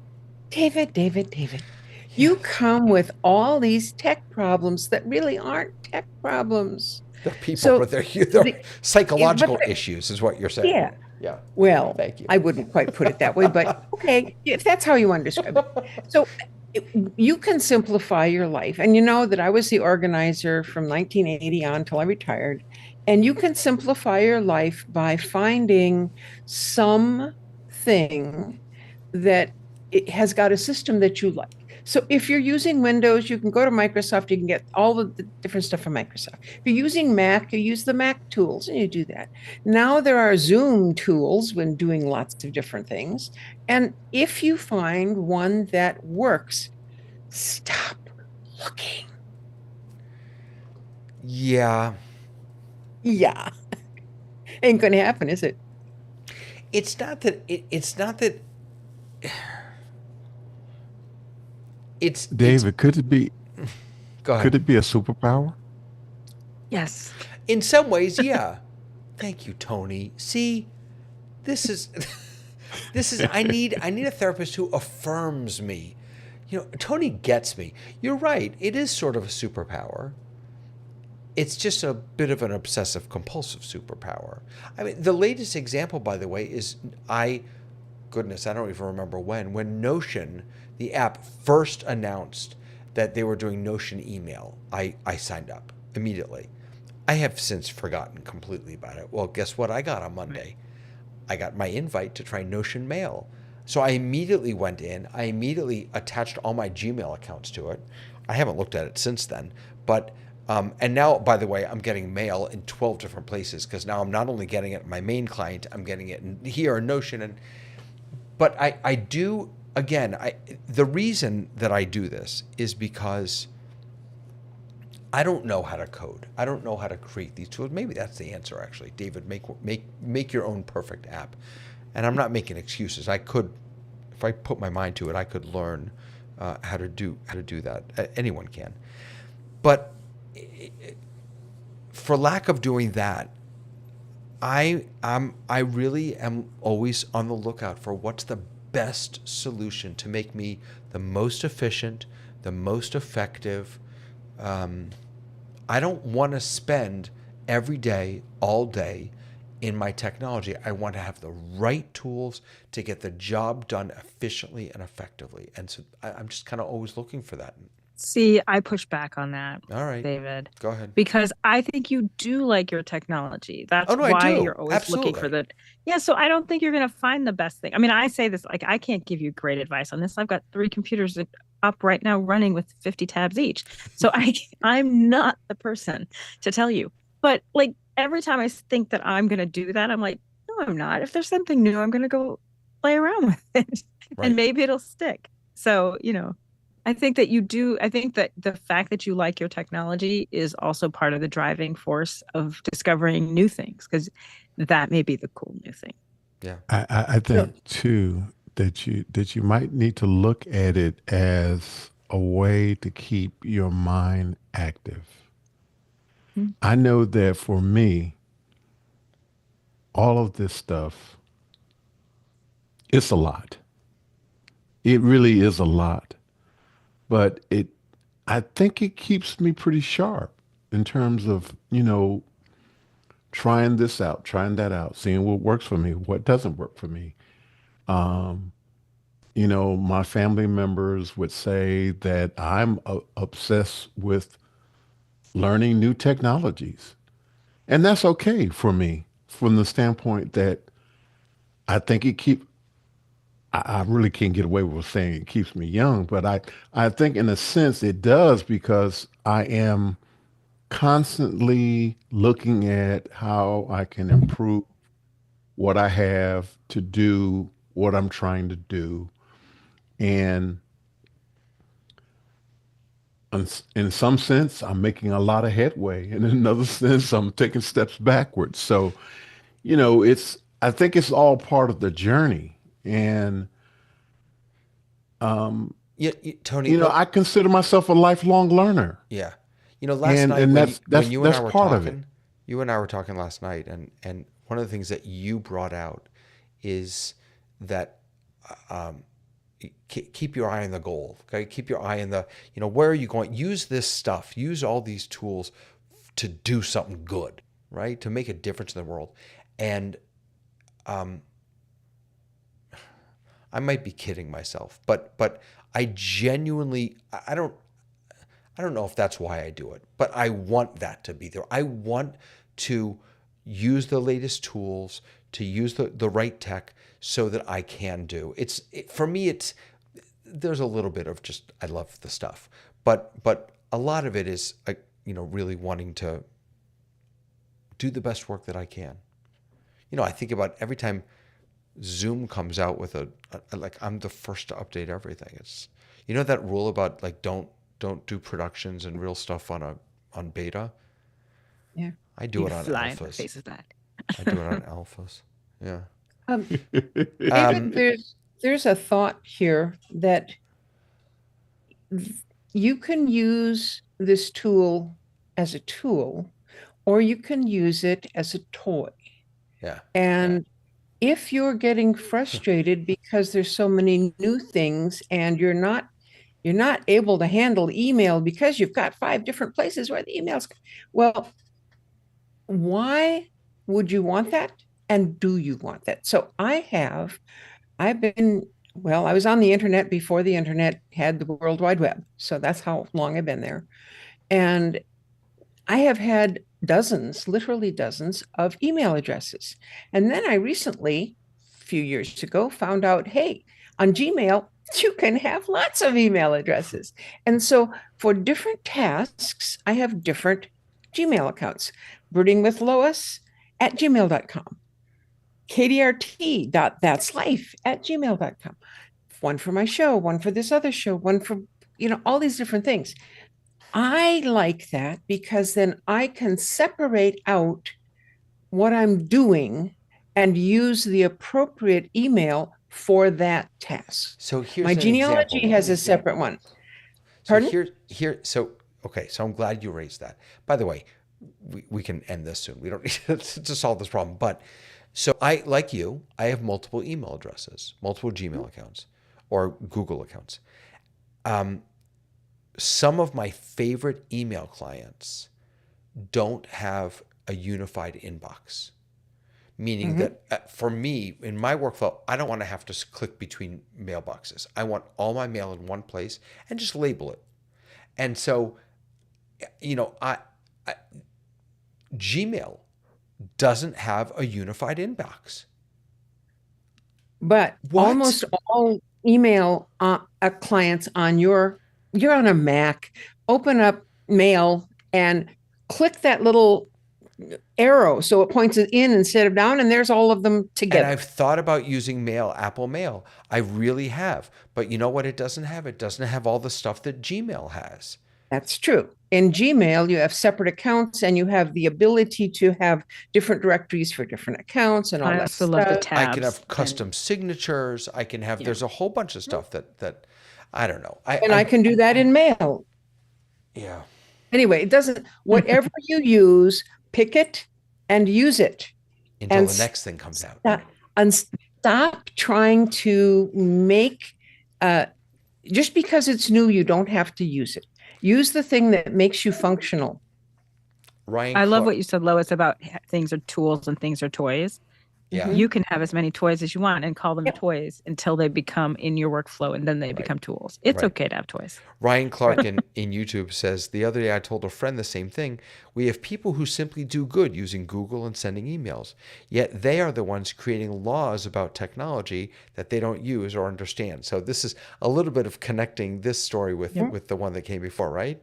you come with all these tech problems that really aren't tech problems. They're people, So but they're the- psychological but issues, is what you're saying. Yeah. Yeah. Well, Thank you. I wouldn't quite put it that way, but okay, if that's how you want to describe it. So you can simplify your life. And you know that I was the organizer from 1980 on till I retired. And you can simplify your life by finding something that it has got a system that you like. So if you're using Windows, you can go to Microsoft, you can get all of the different stuff from Microsoft. If you're using Mac, you use the Mac tools and you do that. Now there are Zoom tools when doing lots of different things. And if you find one that works, stop looking. Yeah. Yeah. Ain't gonna happen, is it? It's not that. It's not that. It's David, could it be Go ahead. could it be a superpower? Yes. In some ways, yeah. Thank you, Tony. See, this is I need a therapist who affirms me. You know, Tony gets me. You're right. It is sort of a superpower. It's just a bit of an obsessive compulsive superpower. I mean, the latest example, by the way, is I don't even remember when Notion, the app, first announced that they were doing Notion email. I signed up immediately. I have since forgotten completely about it. Well, guess what I got on Monday? I got my invite to try Notion Mail. So I immediately went in. I immediately attached all my Gmail accounts to it. I haven't looked at it since then. But and now, by the way, I'm getting mail in 12 different places because now I'm not only getting it in my main client, I'm getting it here in Notion. But I do, again, the reason that I do this is because I don't know how to code. I don't know how to create these tools. Maybe that's the answer, actually. David, make your own perfect app. And I'm not making excuses. I could, if I put my mind to it, I could learn how to do that. Anyone can. But for lack of doing that, I really am always on the lookout for what's the best solution to make me the most efficient, the most effective. I don't want to spend every day, all day in my technology. I want to have the right tools to get the job done efficiently and effectively. And so I'm just kind of always looking for that. See, I push back on that, All right, David, go ahead. because I think you do like your technology. That's Oh, no, I why do. you're always looking for Absolutely. yeah. So I don't think you're going to find the best thing. I mean, I say this, like, I can't give you great advice on this. I've got 3 computers up right now running with 50 tabs each. So I'm not the person to tell you. But like every time I think that I'm going to do that, I'm like, no, I'm not. If there's something new, I'm going to go play around with it Right. and maybe it'll stick. So, I think that I think that the fact that you like your technology is also part of the driving force of discovering new things, because that may be the cool new thing. Yeah. I So, think too that you might need to look at it as a way to keep your mind active. Mm. I know that for me, all of this stuff, it's a lot. It really is a lot. But I think it keeps me pretty sharp in terms of, trying this out, trying that out, seeing what works for me, what doesn't work for me. Um, my family members would say that I'm obsessed with learning new technologies. And that's okay for me from the standpoint that I think I really can't get away with saying it keeps me young, but I think in a sense it does because I am constantly looking at how I can improve what I have to do, what I'm trying to do. And in some sense, I'm making a lot of headway. And in another sense, I'm taking steps backwards. So, I think it's all part of the journey. And, Yeah, Tony, I consider myself a lifelong learner. yeah. Last And night and when that's when that's you and that's I were part of it. talking, you and I were talking last night, and one of the things that you brought out is that keep your eye on the goal. Okay, keep your eye on where are you going? Use this stuff. Use all these tools to do something good, right? To make a difference in the world. And I might be kidding myself, but I genuinely I don't know if that's why I do it, but I want that to be there. I want to use the latest tools, to use the right tech so that I can do. For me, there's a little bit of just I love the stuff, but a lot of it is really wanting to do the best work that I can. I think about every time Zoom comes out with like I'm the first to update everything. It's that rule about like don't do productions and real stuff on beta. yeah. I do You it on fly in the alphas. face of that. I do it on alphas. Yeah. Um, Um, David, there's a thought here that you can use this tool as a tool, or you can use it as a toy. yeah. And if you're getting frustrated because there's so many new things and you're not able to handle email because you've got 5 different places where the emails, well, why would you want that? And do you want that? So I've been, well, I was on the internet before the internet had the World Wide Web. So that's how long I've been there. And I have had dozens, literally dozens of email addresses. And then I recently, a few years ago, found out, hey, on Gmail, you can have lots of email addresses. And so for different tasks, I have different Gmail accounts. Birdingwithlois at gmail.com, kdrt.thatslife@gmail.com. One for my show, one for this other show, one for, all these different things. I like that because then I can separate out what I'm doing and use the appropriate email for that task. So My here's an example, genealogy has though. a separate one. So Pardon? so okay. So I'm glad you raised that. By the way, we can end this soon. We don't need to solve this problem. But so like you, I have multiple email addresses, multiple Gmail accounts, or Google accounts. Some of my favorite email clients don't have a unified inbox, meaning that for me, in my workflow, I don't want to have to click between mailboxes. I want all my mail in one place and just label it. And so, I Gmail doesn't have a unified inbox. But What? almost all email clients you're on a Mac, open up mail and click that little arrow, so it points it in instead of down, and there's all of them And together. I've thought about using Mail, Apple Mail. I really have. But you know what it doesn't have? It doesn't have all the stuff that Gmail has. That's true. In Gmail, you have separate accounts and you have the ability to have different directories for different accounts and all I that also love the stuff. tabs. I can have custom signatures. I can have, there's a whole bunch of stuff that I don't know. And I can do that in Mail. Yeah. Anyway, it doesn't, whatever you use, pick it and use it. Until And the next thing comes out. Stop trying to make, just because it's new, you don't have to use it. Use the thing that makes you functional. Ryan, I love what you said, Lois, about things are tools and things are toys. Yeah. You can have as many toys as you want and call them toys until they become in your workflow, and then they become tools. It's okay to have toys. Ryan Clark in YouTube says, the other day I told a friend the same thing. We have people who simply do good using Google and sending emails, yet they are the ones creating laws about technology that they don't use or understand. So this is a little bit of connecting this story with the one that came before, right?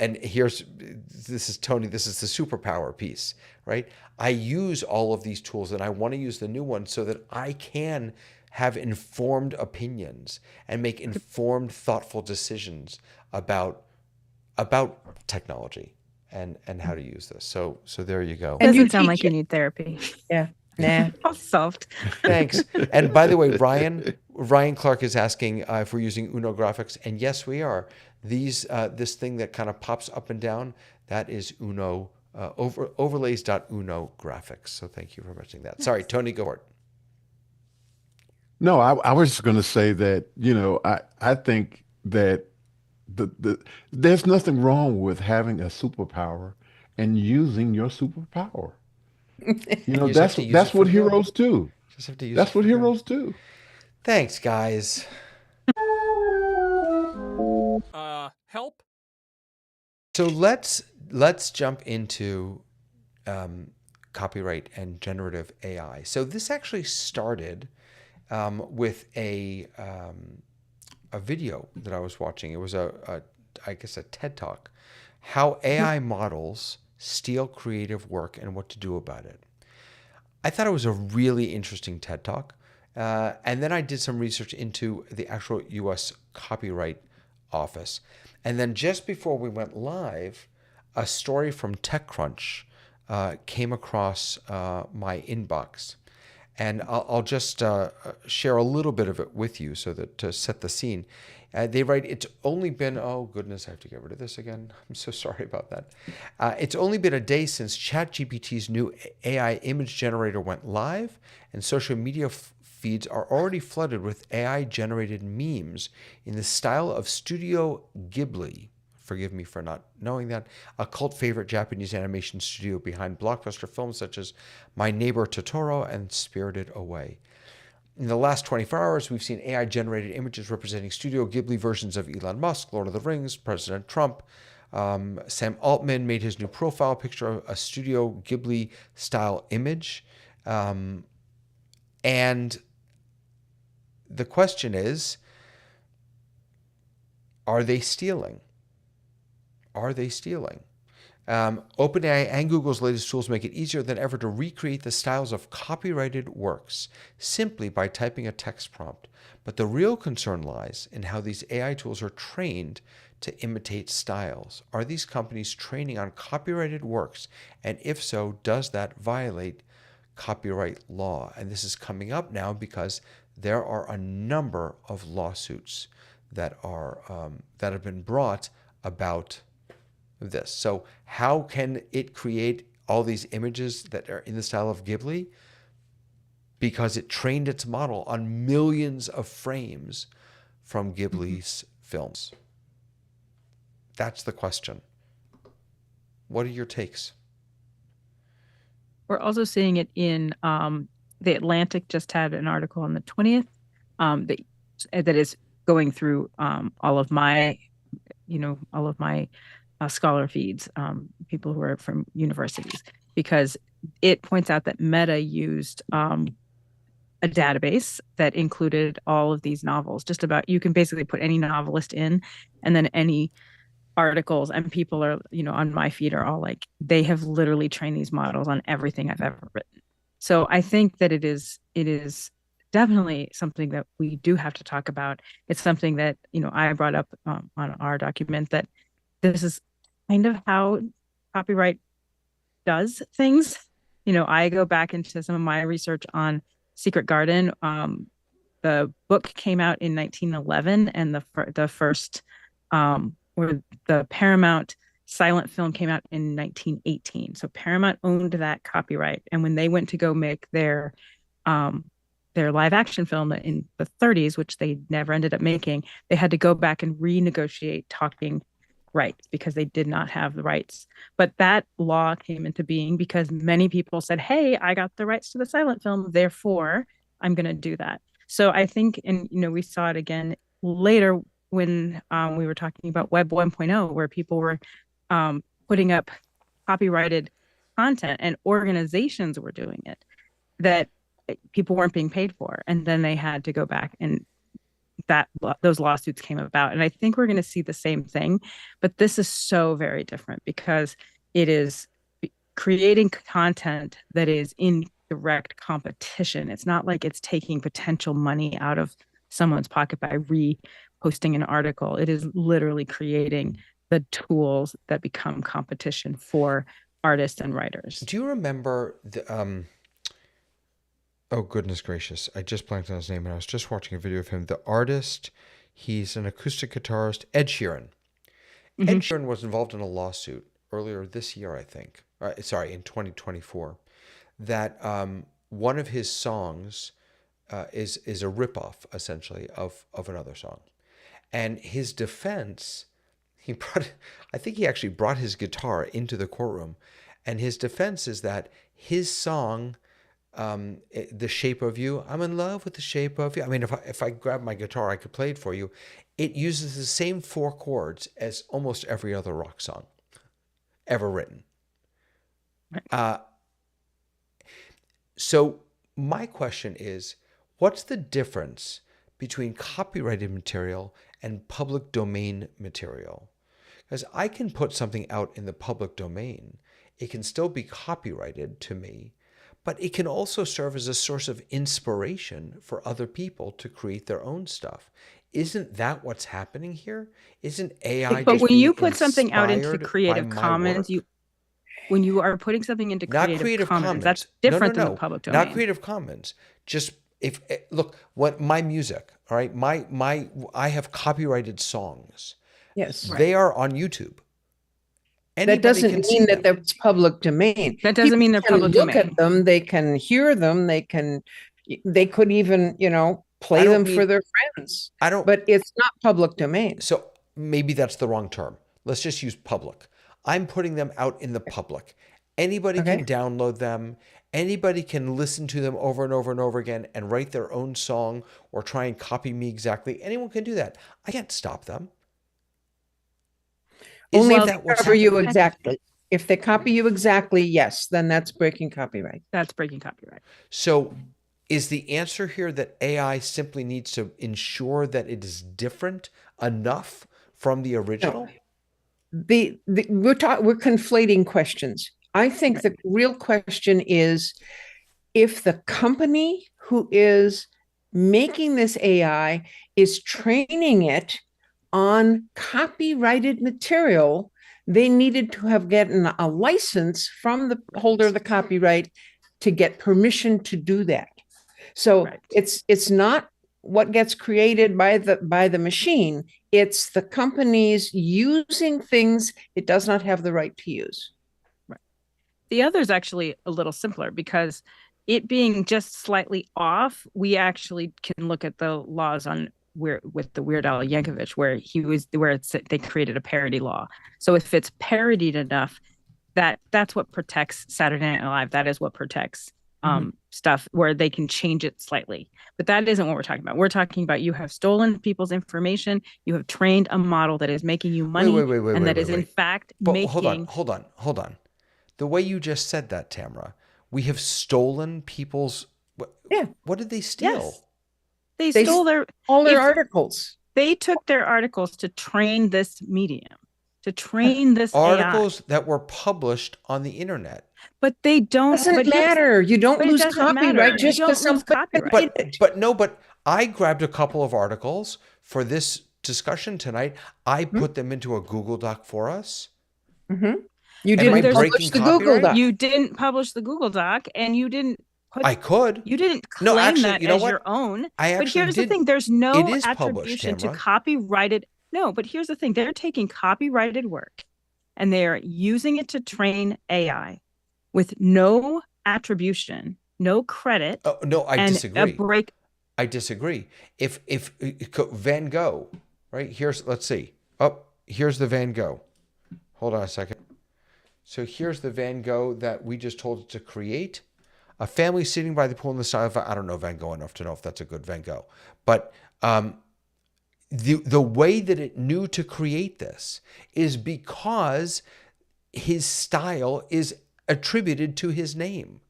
And this is Tony, this is the superpower piece, right? I use all of these tools and I want to use the new one so that I can have informed opinions and make informed, thoughtful decisions about technology and how to use this. So there you go. It doesn't sound like you need therapy. Yeah. Nah. All solved. Thanks. And by the way, Ryan Clark is asking if we're using Uno graphics, and yes, we are. This thing that kind of pops up and down, that is Uno overlays.uno graphics. So thank you for mentioning that. Sorry, Tony, go ahead. No, I was just going to say that, I think that there's nothing wrong with having a superpower and using your superpower. That's what heroes do. Just have to use That's what heroes do. Thanks, guys. Help. So let's jump into copyright and generative AI. So this actually started with a video that I was watching. It was I guess a TED Talk, how AI models steal creative work and what to do about it. I thought it was a really interesting TED Talk. And then I did some research into the actual US Copyright Office. And then just before we went live, a story from TechCrunch came across my inbox. And I'll just share a little bit of it with you so that to set the scene. They write, it's only been, oh goodness, I have to get rid of this again. I'm so sorry about that. It's only been a day since ChatGPT's new AI image generator went live, and social media feeds are already flooded with AI-generated memes in the style of Studio Ghibli. Forgive me for not knowing that. A cult favorite Japanese animation studio behind blockbuster films such as My Neighbor Totoro and Spirited Away. In the last 24 hours, we've seen AI-generated images representing Studio Ghibli versions of Elon Musk, Lord of the Rings, President Trump. Sam Altman made his new profile picture of a Studio Ghibli-style image. And the question is, are they stealing? Are they stealing? OpenAI and Google's latest tools make it easier than ever to recreate the styles of copyrighted works simply by typing a text prompt. But the real concern lies in how these AI tools are trained to imitate styles. Are these companies training on copyrighted works? And if so, does that violate copyright law? And this is coming up now because there are a number of lawsuits that have been brought about this. So how can it create all these images that are in the style of Ghibli? Because it trained its model on millions of frames from Ghibli's films. That's the question. What are your takes? We're also seeing it in The Atlantic just had an article on the 20th that is going through all of my scholar feeds, people who are from universities, because it points out that Meta used a database that included all of these novels. Just about, you can basically put any novelist in, and then any articles, and people are, on my feed are all like, they have literally trained these models on everything I've ever written. So I think that it is definitely something that we do have to talk about. It's something that, I brought up on our document, that this is kind of how copyright does things. I go back into some of my research on Secret Garden. The book came out in 1911, and the first or the Paramount silent film came out in 1918. So Paramount owned that copyright, and when they went to go make their live action film in the 30s, which they never ended up making, they had to go back and renegotiate talking rights because they did not have the rights. But that law came into being because many people said, hey, I got the rights to the silent film, therefore I'm going to do that. So I think, and we saw it again later when we were talking about Web 1.0, where people were putting up copyrighted content and organizations were doing it that people weren't being paid for. And then they had to go back, and those lawsuits came about. And I think we're going to see the same thing, but this is so very different because it is creating content that is in direct competition. It's not like it's taking potential money out of someone's pocket by reposting an article. It is literally creating the tools that become competition for artists and writers. Do you remember the oh goodness gracious, I just blanked on his name and I was just watching a video of him. The artist, he's an acoustic guitarist, Ed Sheeran. Mm-hmm. Ed Sheeran was involved in a lawsuit earlier this year, I think. In 2024, that one of his songs is a ripoff, essentially, of another song. And his defense, I think he actually brought his guitar into the courtroom, and his defense is that his song, The Shape of You, I'm in love with the shape of you. I mean, if I grab my guitar, I could play it for you. It uses the same 4 chords as almost every other rock song ever written. So my question is, what's the difference between copyrighted material and public domain material? Because I can put something out in the public domain. It can still be copyrighted to me, but it can also serve as a source of inspiration for other people to create their own stuff. Isn't that what's happening here? Isn't AI but just when being you put something out into inspired Creative by my Commons, work? when you are putting something into Creative Commons, that's different than the public domain. Not Creative Commons. Just look, what my music, all right, I have copyrighted songs. Yes. They are on YouTube. That doesn't mean that that's public domain. That doesn't mean they're public domain. Look at them, they can hear them, they could even, play them for their friends. But it's not public domain. So maybe that's the wrong term. Let's just use public. I'm putting them out in the public. Anybody can download them. Anybody can listen to them over and over and over again and write their own song or try and copy me exactly. Anyone can do that. I can't stop them. Only if they copy you exactly. If they copy you exactly, yes, then that's breaking copyright. That's breaking copyright. So is the answer here that AI simply needs to ensure that it is different enough from the original? No. We're conflating questions. I think the real question is if the company who is making this AI is training it on copyrighted material, they needed to have gotten a license from the holder of the copyright to get permission to do that. So it's not what gets created by the machine. It's the companies using things it does not have the right to use. Right. The other is actually a little simpler because it being just slightly off, we actually can look at the laws on with the Weird Al Yankovic, where they created a parody law. So if it's parodied enough, that's what protects Saturday Night Live. That is what protects stuff where they can change it slightly. But that isn't what we're talking about. We're talking about you have stolen people's information. You have trained a model that is making you money, and that is in fact making. Hold on. The way you just said that, Tamara, we have stolen people's. What did they steal? Yes. They stole all their articles. They took their articles to train this medium. to train this AI. Articles that were published on the internet. But they don't. Doesn't matter. You don't lose copyright just because somebody did it. But I grabbed a couple of articles for this discussion tonight. I put them into a Google Doc for us. Mm-hmm. You didn't publish the Google Doc. You didn't publish the Google Doc, and you didn't put. I could. You didn't claim that as your own. But here's the thing: there's no attribution to copyrighted. No, but here's the thing: they're taking copyrighted work, and they are using it to train AI, with no attribution, no credit. Oh, no, I disagree. I disagree. If Van Gogh, right? Let's see. Oh, here's the Van Gogh. Hold on a second. So here's the Van Gogh that we just told it to create. A family sitting by the pool in the style of, I don't know Van Gogh enough to know if that's a good Van Gogh. But the way that it knew to create this is because his style is attributed to his name.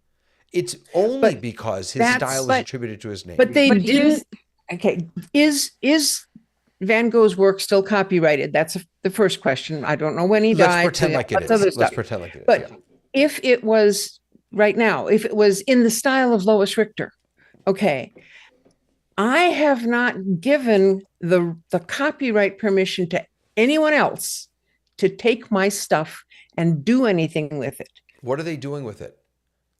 It's only because his style is attributed to his name. But they didn't. Okay, is Van Gogh's work still copyrighted? That's the first question. I don't know when he died. Let's pretend like it is. Let's pretend like it is. But if it was right now, if it was in the style of Lois Richter, okay, I have not given the copyright permission to anyone else to take my stuff and do anything with it. What are they doing with it?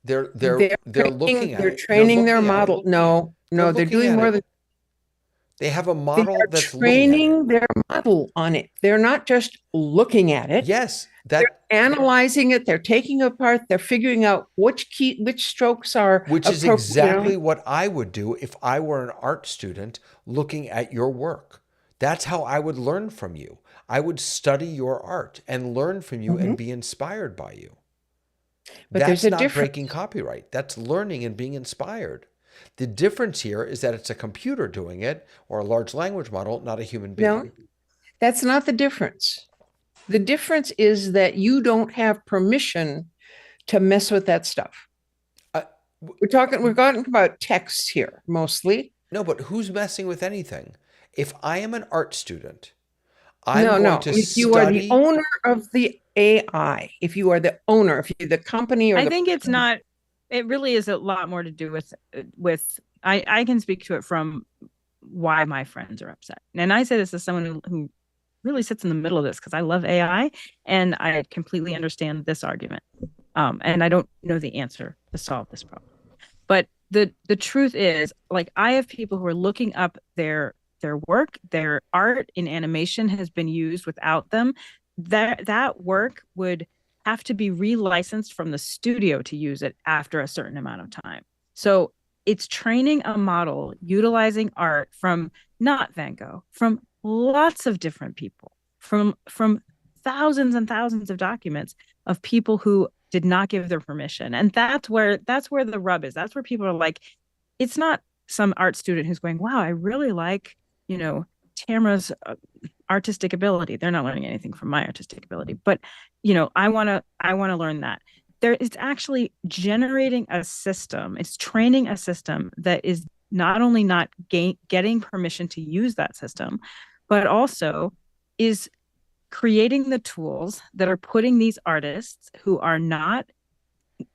They're looking at it. They're training their model. No, they're doing more than. They have a model that's training their model on it. They're not just looking at it. Yes, they're analyzing it. They're taking it apart. They're figuring out which strokes are. Which is exactly what I would do if I were an art student looking at your work. That's how I would learn from you. I would study your art and learn from you and be inspired by you. But that's not breaking copyright. That's learning and being inspired. The difference here is that it's a computer doing it, or a large language model, not a human being. No, that's not the difference. The difference is that you don't have permission to mess with that stuff. We're talking about texts here mostly. No, but who's messing with anything? If I am an art student, I'm going to if you are the owner of the AI, if you are the owner, if you're the company, or I think it's not. It really is a lot more to do with I can speak to it from why my friends are upset. And I say this as someone who really sits in the middle of this because I love AI and I completely understand this argument. And I don't know the answer to solve this problem. But the truth is, like, I have people who are looking up their work, their art in animation has been used without them. That work would have to be relicensed from the studio to use it after a certain amount of time. So it's training a model utilizing art from not Van Gogh, from lots of different people, from thousands and thousands of documents of people who did not give their permission. And that's where the rub is. That's where people are like, it's not some art student who's going, wow, I really like, Tamara's artistic ability. They're not learning anything from my artistic ability, but I want to learn that. It's actually generating a system. It's training a system that is not only not getting permission to use that system, but also is creating the tools that are putting these artists who are not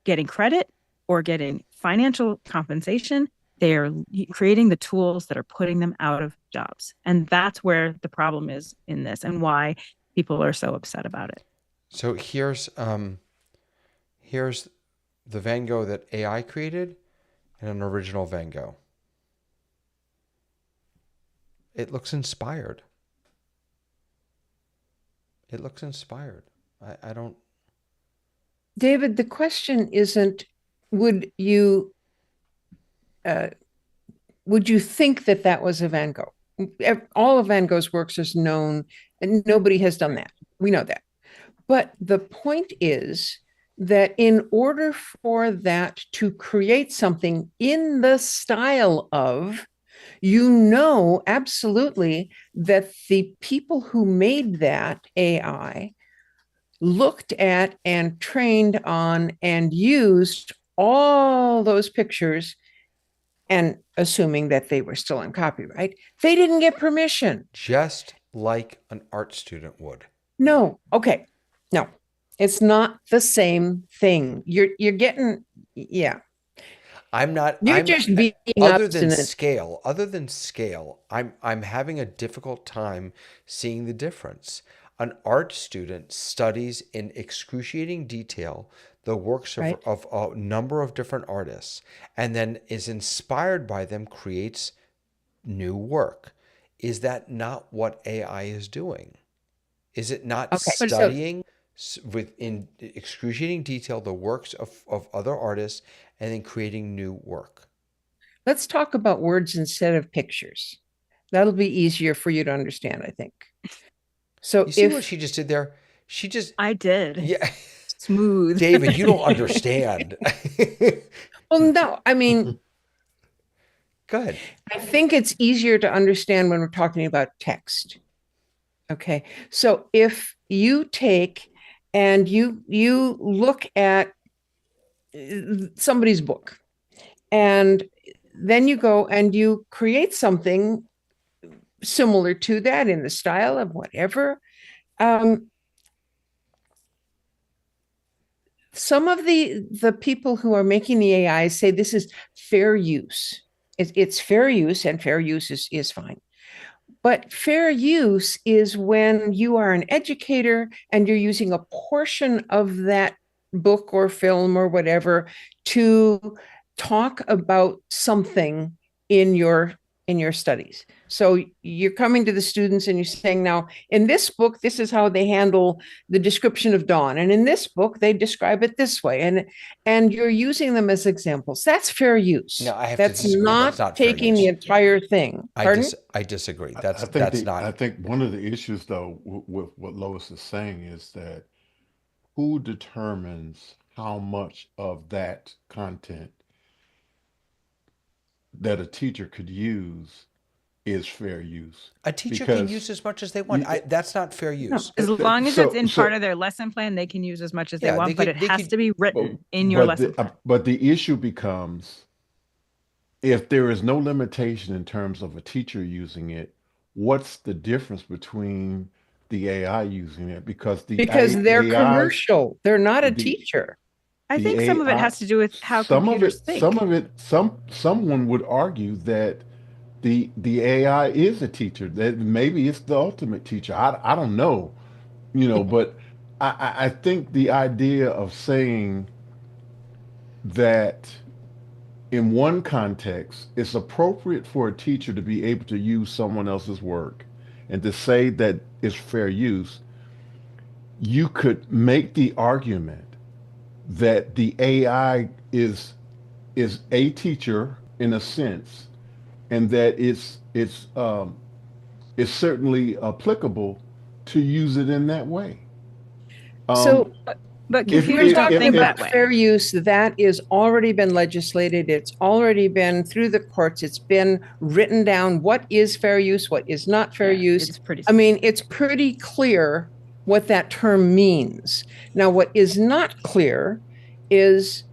getting credit or getting financial compensation. They are creating the tools that are putting them out of jobs. And that's where the problem is in this and why people are so upset about it. So here's the Van Gogh that AI created and an original Van Gogh. It looks inspired. It looks inspired. I don't. David, the question isn't, would you think that was a Van Gogh? All of Van Gogh's works is known, and nobody has done that. We know that. But the point is that in order for that to create something in the style of, absolutely that the people who made that AI looked at and trained on and used all those pictures, and assuming that they were still in copyright, they didn't get permission. Just like an art student would. No. Okay. No. It's not the same thing. You're getting, yeah. I'm not, You're I'm just being obstinate, other than scale, I'm having a difficult time seeing the difference. An art student studies in excruciating detail the works right? of a number of different artists and then is inspired by them, creates new work. Is that not what AI is doing? Is it not Okay. So studying with in excruciating detail the works of other artists and then creating new work? let's talk about words instead of pictures. That'll be easier for you to understand, I think. So You see what if, she just did there? She just, I did. yeah, Smooth. David, you don't understand. well, no, I mean, Go ahead. I think it's easier to understand when we're talking about text. Okay. So if you take and you look at somebody's book and then you go and you create something similar to that in the style of whatever. Um, some of the people who are making the AI say this is fair use. It's fair use, and fair use is fine. But fair use is when you are an educator and you're using a portion of that book or film or whatever to talk about something in your in your studies. So you're coming to the students and you're saying, now in this book, this is how they handle the description of dawn, and in this book they describe it this way, and you're using them as examples. That's fair No, use. I have to That's disagree. That's not not fair taking the use. entire thing. Pardon? I disagree. I Not. think one of the issues though with what Lois is saying is that who determines how much of that content that a teacher could use is fair use? A teacher can Because use as much as they want. you, That's not fair No. use. As long as it's in part so of their lesson plan, they can use as much as they Yeah, want, but it they has could to be but written in your lesson plan. but the issue becomes if there is no limitation in terms of a teacher using it, what's the difference between the AI using it? Because Because they're AI, commercial. They're not a the teacher. I the think some of it AI, has to do with how some of computers it, some think. of it, someone would argue that the AI is a teacher. That maybe it's the ultimate teacher. I don't know, but I think the idea of saying that in one context, it's appropriate for a teacher to be able to use someone else's work and to say that it's fair use. You could make the argument that the AI is a teacher in a sense, and that it's certainly applicable to use it in that way. Um, So But if you're computers don't talking think that about way. fair use, that is already been legislated. It's already been through the courts. It's been written down what is fair use, what is not fair Yeah, use. it's pretty I mean, it's pretty clear what that term means. Now, what is not clear is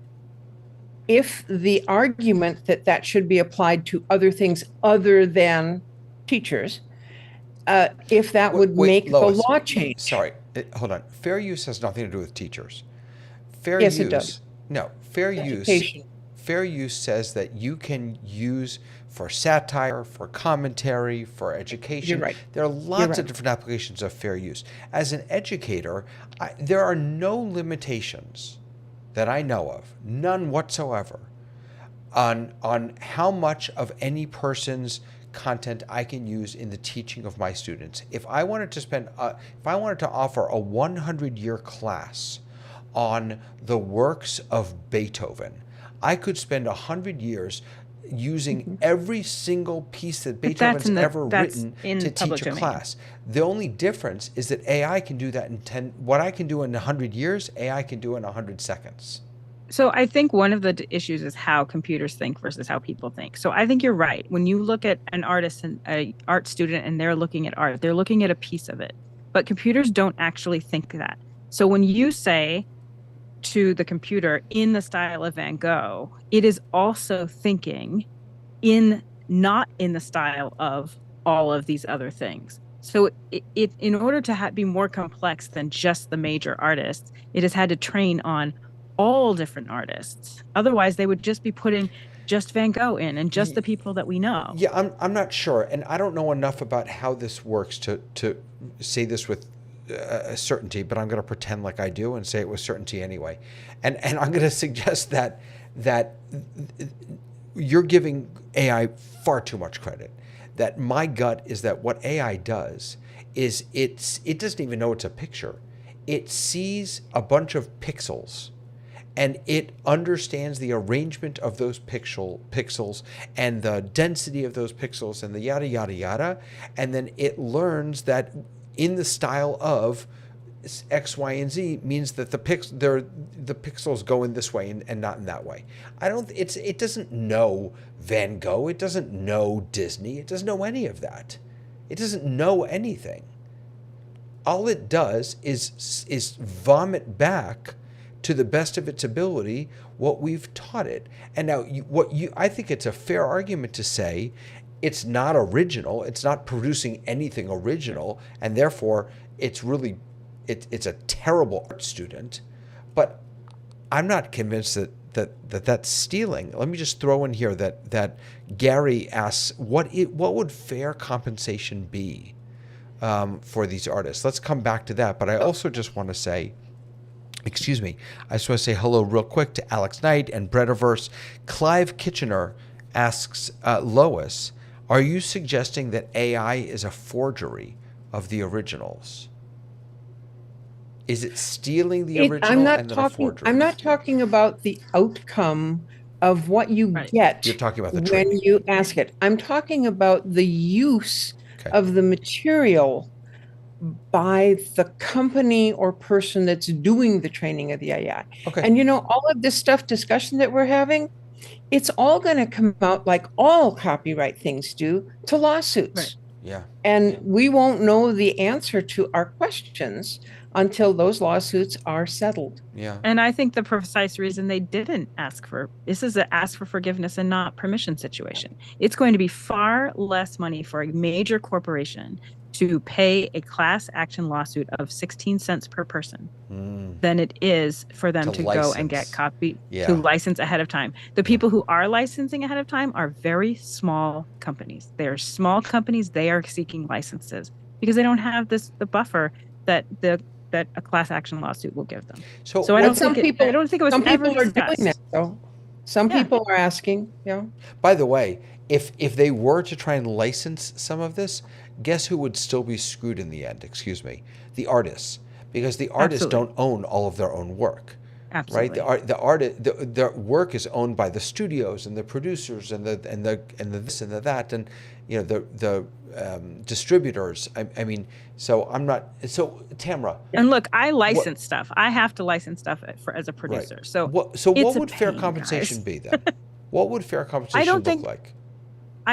if the argument that that should be applied to other things other than teachers, if that would Wait, make the Lois. law change. Sorry, hold on. Fair use has nothing to do with teachers. Fair Yes, it does. use, no, fair use, Education. fair use says that you can use for satire, for commentary, for You're education. right. There are You're lots of right. different applications of fair use. As an educator, there are no limitations that I know of, none whatsoever, on how much of any person's content I can use in the teaching of my students. If I wanted to if I wanted to offer a 100-year class on the works of Beethoven, I could spend 100 years using Mhm. every single piece that But that's Beethoven's ever that's written in to public teach a domain. class. The only difference is that AI can do that in 10, what I can do in 100 years, AI can do in 100 seconds. So I think one of the issues is how computers think versus how people think. So I think you're right. When you look at an artist and an art student and they're looking at art, they're looking at a piece of it. But computers don't actually think that. So when you say to the computer in the style of Van Gogh, it is also thinking not in the style of all of these other things. So it in order to be more complex than just the major artists, it has had to train on all different artists. Otherwise, they would just be putting just Van Gogh in and just the people that we know. Yeah, I'm not sure, and I don't know enough about how this works to say this with a certainty. But I'm going to pretend like I do and say it with certainty anyway. And I'm going to suggest that you're giving AI far too much credit. That my gut is that what AI does is it doesn't even know it's a picture. It sees a bunch of pixels and it understands the arrangement of those pixels and the density of those pixels and the yada yada yada, and then it learns that in the style of X, Y, and Z means that the pixels go in this way and not in that way. It doesn't know Van Gogh, it doesn't know Disney, it doesn't know any of that. It doesn't know anything. All it does is vomit back to the best of its ability what we've taught it. And now I think it's a fair argument to say it's not original, it's not producing anything original, and therefore it's it's a terrible art student. But I'm not convinced that's stealing. Let me just throw in here that Gary asks, what would fair compensation be for these artists? Let's come back to that. But I also just want to say, excuse me, I just want to say hello real quick to Alex Knight and Brediverse. Clive Kitchener asks, Lois, are you suggesting that AI is a forgery of the originals? Is it stealing the original and then a forgery? I'm not talking about the outcome of what you get. You're talking about the when training. You ask it. I'm talking about the use of the material by the company or person that's doing the training of the AI. Okay. And all of this discussion that we're having, it's all going to come out like all copyright things do to lawsuits. Right. Yeah. And we won't know the answer to our questions until those lawsuits are settled. Yeah. And I think the precise reason they didn't this is an ask for forgiveness and not permission situation. It's going to be far less money for a major corporation to pay a class action lawsuit of 16 cents per person than it is for them to go and get to license ahead of time. The people who are licensing ahead of time are very small companies. They are small companies. They are seeking licenses because they don't have the buffer that a class action lawsuit will give them. So I don't think it was some ever people are discussed. doing that though. Some people are asking, By the way, if they were to try and license some of this, guess who would still be screwed in the end? Excuse me, the artists, because the artists don't own all of their own work. Absolutely. Right. The work is owned by the studios and the producers and the this and the that, and the distributors. I mean, so I'm not. So Tamra. And look, I license stuff. I have to license stuff as a producer. Right. So what would fair compensation be then? What would fair compensation look like?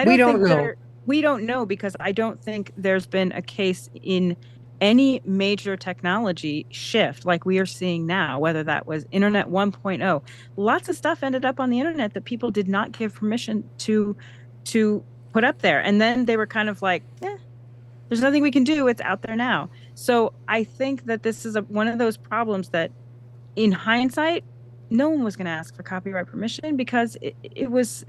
We don't know. We don't know because I don't think there's been a case in any major technology shift like we are seeing now, whether that was Internet 1.0. Lots of stuff ended up on the internet that people did not give permission to put up there. And then they were kind of like, there's nothing we can do. It's out there now. So I think that this is one of those problems that in hindsight, no one was going to ask for copyright permission because it was,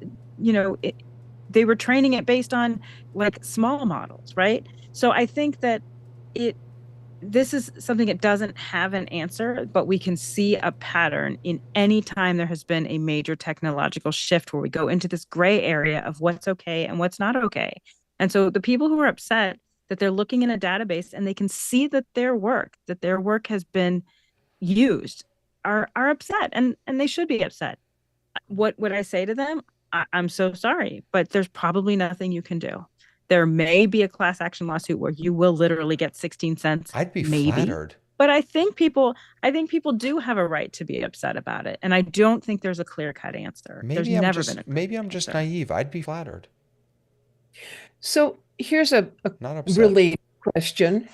they were training it based on like small models, right? So I think that this is something that doesn't have an answer, but we can see a pattern in any time there has been a major technological shift where we go into this gray area of what's okay and what's not okay. And so the people who are upset that they're looking in a database and they can see that their work has been used are upset, and they should be upset. What would I say to them? I'm so sorry, but there's probably nothing you can do. There may be a class action lawsuit where you will literally get 16 cents. I'd be maybe flattered. But I think people do have a right to be upset about it. And I don't think there's a clear-cut answer. Maybe I'm just naive. I'd be flattered. So here's a related question.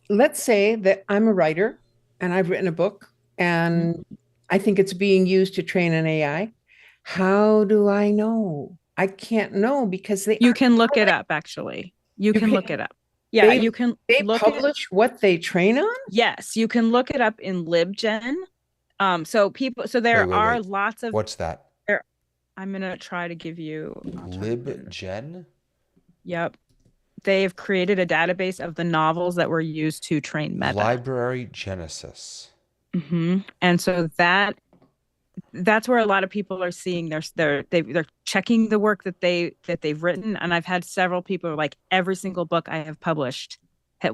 Let's say that I'm a writer and I've written a book and I think it's being used to train an AI. How do I know? I can't know because you can look it up, actually. You can look it up. Yeah, They, you can they look publish what they train on? Yes, you can look it up in LibGen. So there are Wait. lots of What's that? I'm gonna try to give you LibGen? Yep. They've created a database of the novels that were used to train Meta. Library Genesis. And so that's where a lot of people are seeing they're checking the work that they've written. And I've had several people like every single book I have published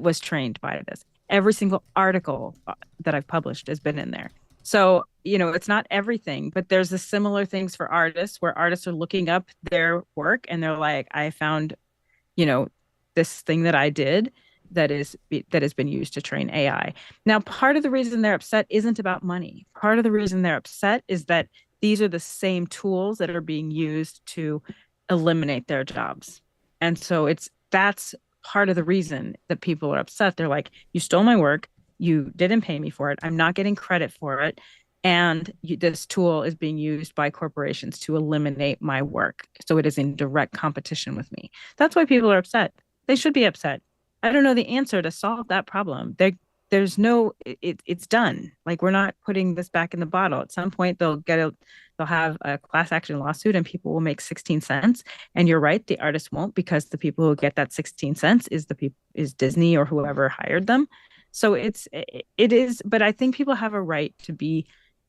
was trained by this. Every single article that I've published has been in there. So, it's not everything, but there's the similar things for artists where artists are looking up their work and they're like, I found, this thing that I did that has been used to train AI. Now, part of the reason they're upset isn't about money. Part of the reason they're upset is that these are the same tools that are being used to eliminate their jobs. And so that's part of the reason that people are upset. They're like, you stole my work. You didn't pay me for it. I'm not getting credit for it. And this tool is being used by corporations to eliminate my work. So it is in direct competition with me. That's why people are upset. They should be upset. I don't know the answer to solve that problem. There's no, it's done. Like, we're not putting this back in the bottle. At some point they'll have a class action lawsuit and people will make 16 cents. And you're right, the artists won't, because the people who get that 16 cents is Disney or whoever hired them. So it is, but I think people have a right to be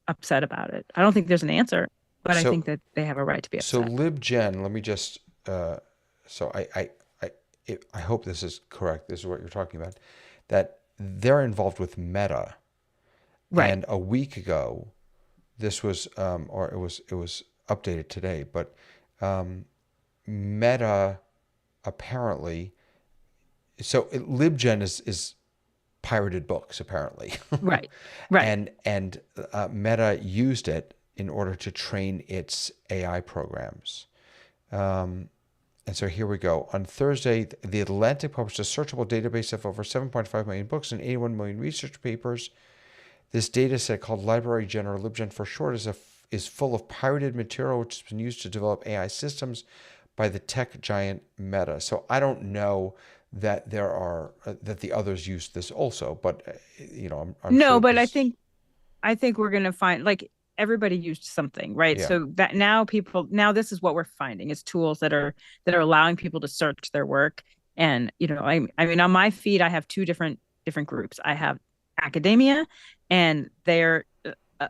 upset about it. I don't think there's an answer, but I think that they have a right to be upset. So LibGen, let me just, I hope this is correct. This is what you're talking about, that they're involved with Meta. Right. And a week ago, this was, or it was updated today, but Meta apparently, LibGen is pirated books apparently. Right. And Meta used it in order to train its AI programs. And so here we go. On Thursday, The Atlantic published a searchable database of over 7.5 million books and 81 million research papers. This data set, called Library Gen, or LibGen for short, is full of pirated material which has been used to develop AI systems by the tech giant Meta. So I don't know that that the others use this also, but I'm no, sure but I think we're going to find, like, everybody used something, right? Yeah. So that now this is what we're finding is tools that are allowing people to search their work. And, I mean, on my feed, I have two different groups. I have academia, and they're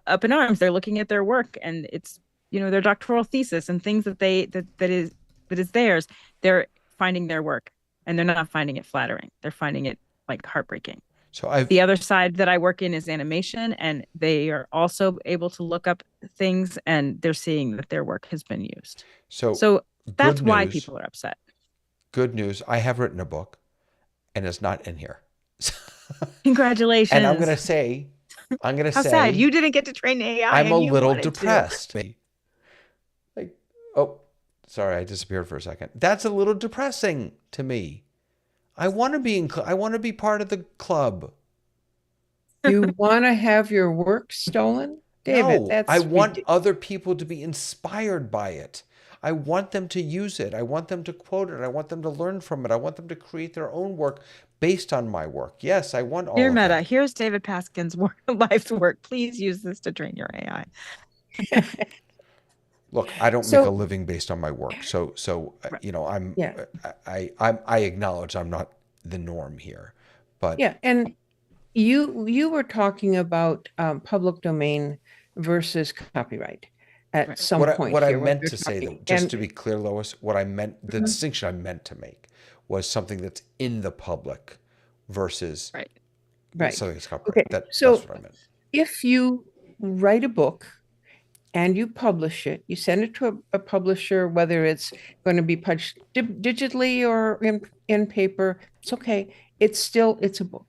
up in arms. They're looking at their work, and it's, their doctoral thesis and things that is theirs. They're finding their work, and they're not finding it flattering. They're finding it like heartbreaking. So the other side that I work in is animation, and they are also able to look up things, and they're seeing that their work has been used. So that's why people are upset. Good news. I have written a book, and it's not in here. Congratulations. And I'm going to say, how sad. You didn't get to train AI. I'm a little depressed. Like, oh, sorry, I disappeared for a second. That's a little depressing to me. I want to be part of the club. You want to have your work stolen, David? No, I want other people to be inspired by it. I want them to use it. I want them to quote it. I want them to learn from it. I want them to create their own work based on my work. Yes, I want all of Meta, that. here's David Paskin's life's work. Please use this to train your AI. Look, I don't make a living based on my work. So right. I acknowledge I'm not the norm here. But yeah, and you were talking about public domain versus copyright at some point. What I meant to say, though, just to be clear, Lois, the distinction I meant to make was something that's in the public versus something that's copyright. Okay. That's what I meant. If you write a book and you publish it, you send it to a publisher, whether it's going to be published digitally or in paper, it's okay. It's a book.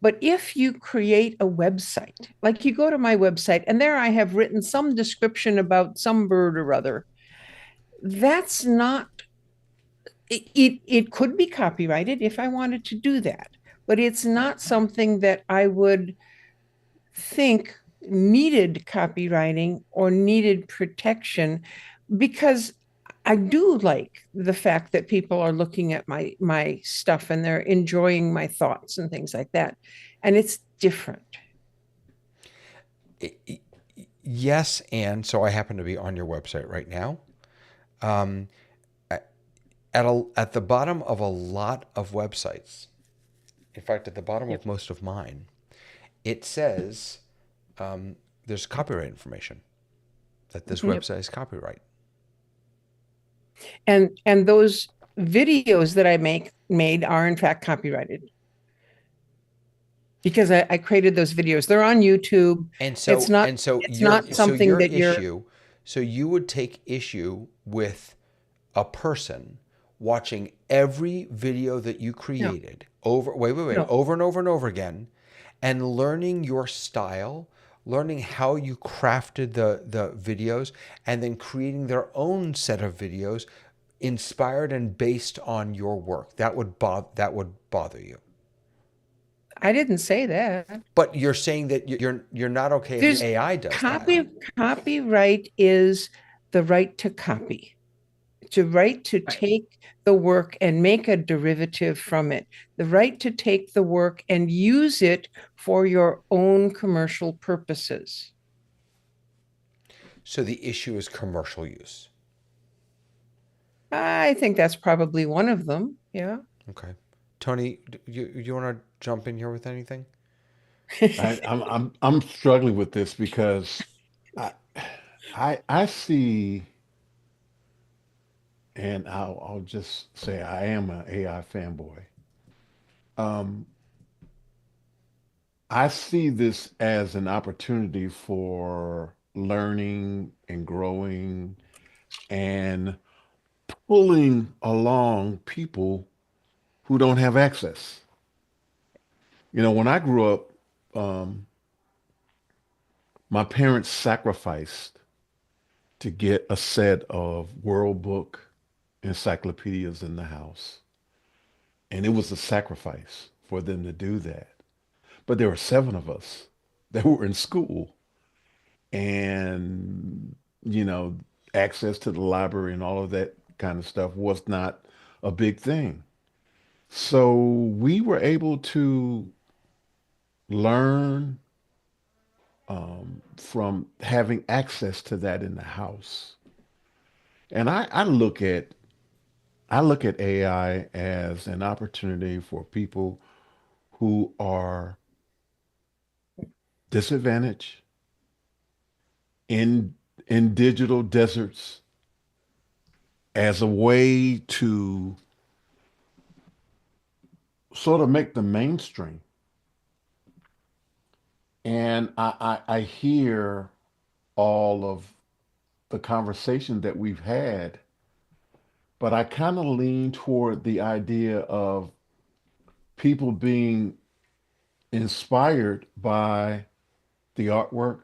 But if you create a website, like you go to my website and there I have written some description about some bird or other, that's not, it could be copyrighted if I wanted to do that, but it's not something that I would think needed copywriting or needed protection, because I do like the fact that people are looking at my stuff and they're enjoying my thoughts and things like that. And it's different. Yes, and so I happen to be on your website right now. Um, at the bottom of a lot of websites, in fact, at the bottom Yep. of most of mine, it says there's copyright information that this Yep. website is copyright. And those videos that I made are in fact copyrighted because I created those videos. They're on YouTube. And It's so not and so it's your not so something your that you're issue, so you would take issue with a person watching every video that you no, created wait, no. over and over and over again, and learning your style, learning how you crafted the videos, and then creating their own set of videos inspired and based on your work. That would bother you. I didn't say that. But you're saying that you're not okay if There's AI does that. copyright is the right to copy, to right to Right. take the work and make a derivative from it, the right to take the work and use it for your own commercial purposes. So the issue is commercial use. I think that's probably one of them. Yeah. Okay. Tony, you want to jump in here with anything? I'm struggling with this because I I see, and I'll just say I am an AI fanboy. Um, I see this as an opportunity for learning and growing and pulling along people who don't have access. When I grew up, um, my parents sacrificed to get a set of World Book encyclopedias in the house. And it was a sacrifice for them to do that. But there were seven of us that were in school. And, you know, access to the library and all of that kind of stuff was not a big thing. So we were able to learn from having access to that in the house. And I look at AI as an opportunity for people who are disadvantaged in digital deserts as a way to sort of make the mainstream. And I hear all of the conversation that we've had, but I kind of lean toward the idea of people being inspired by the artwork,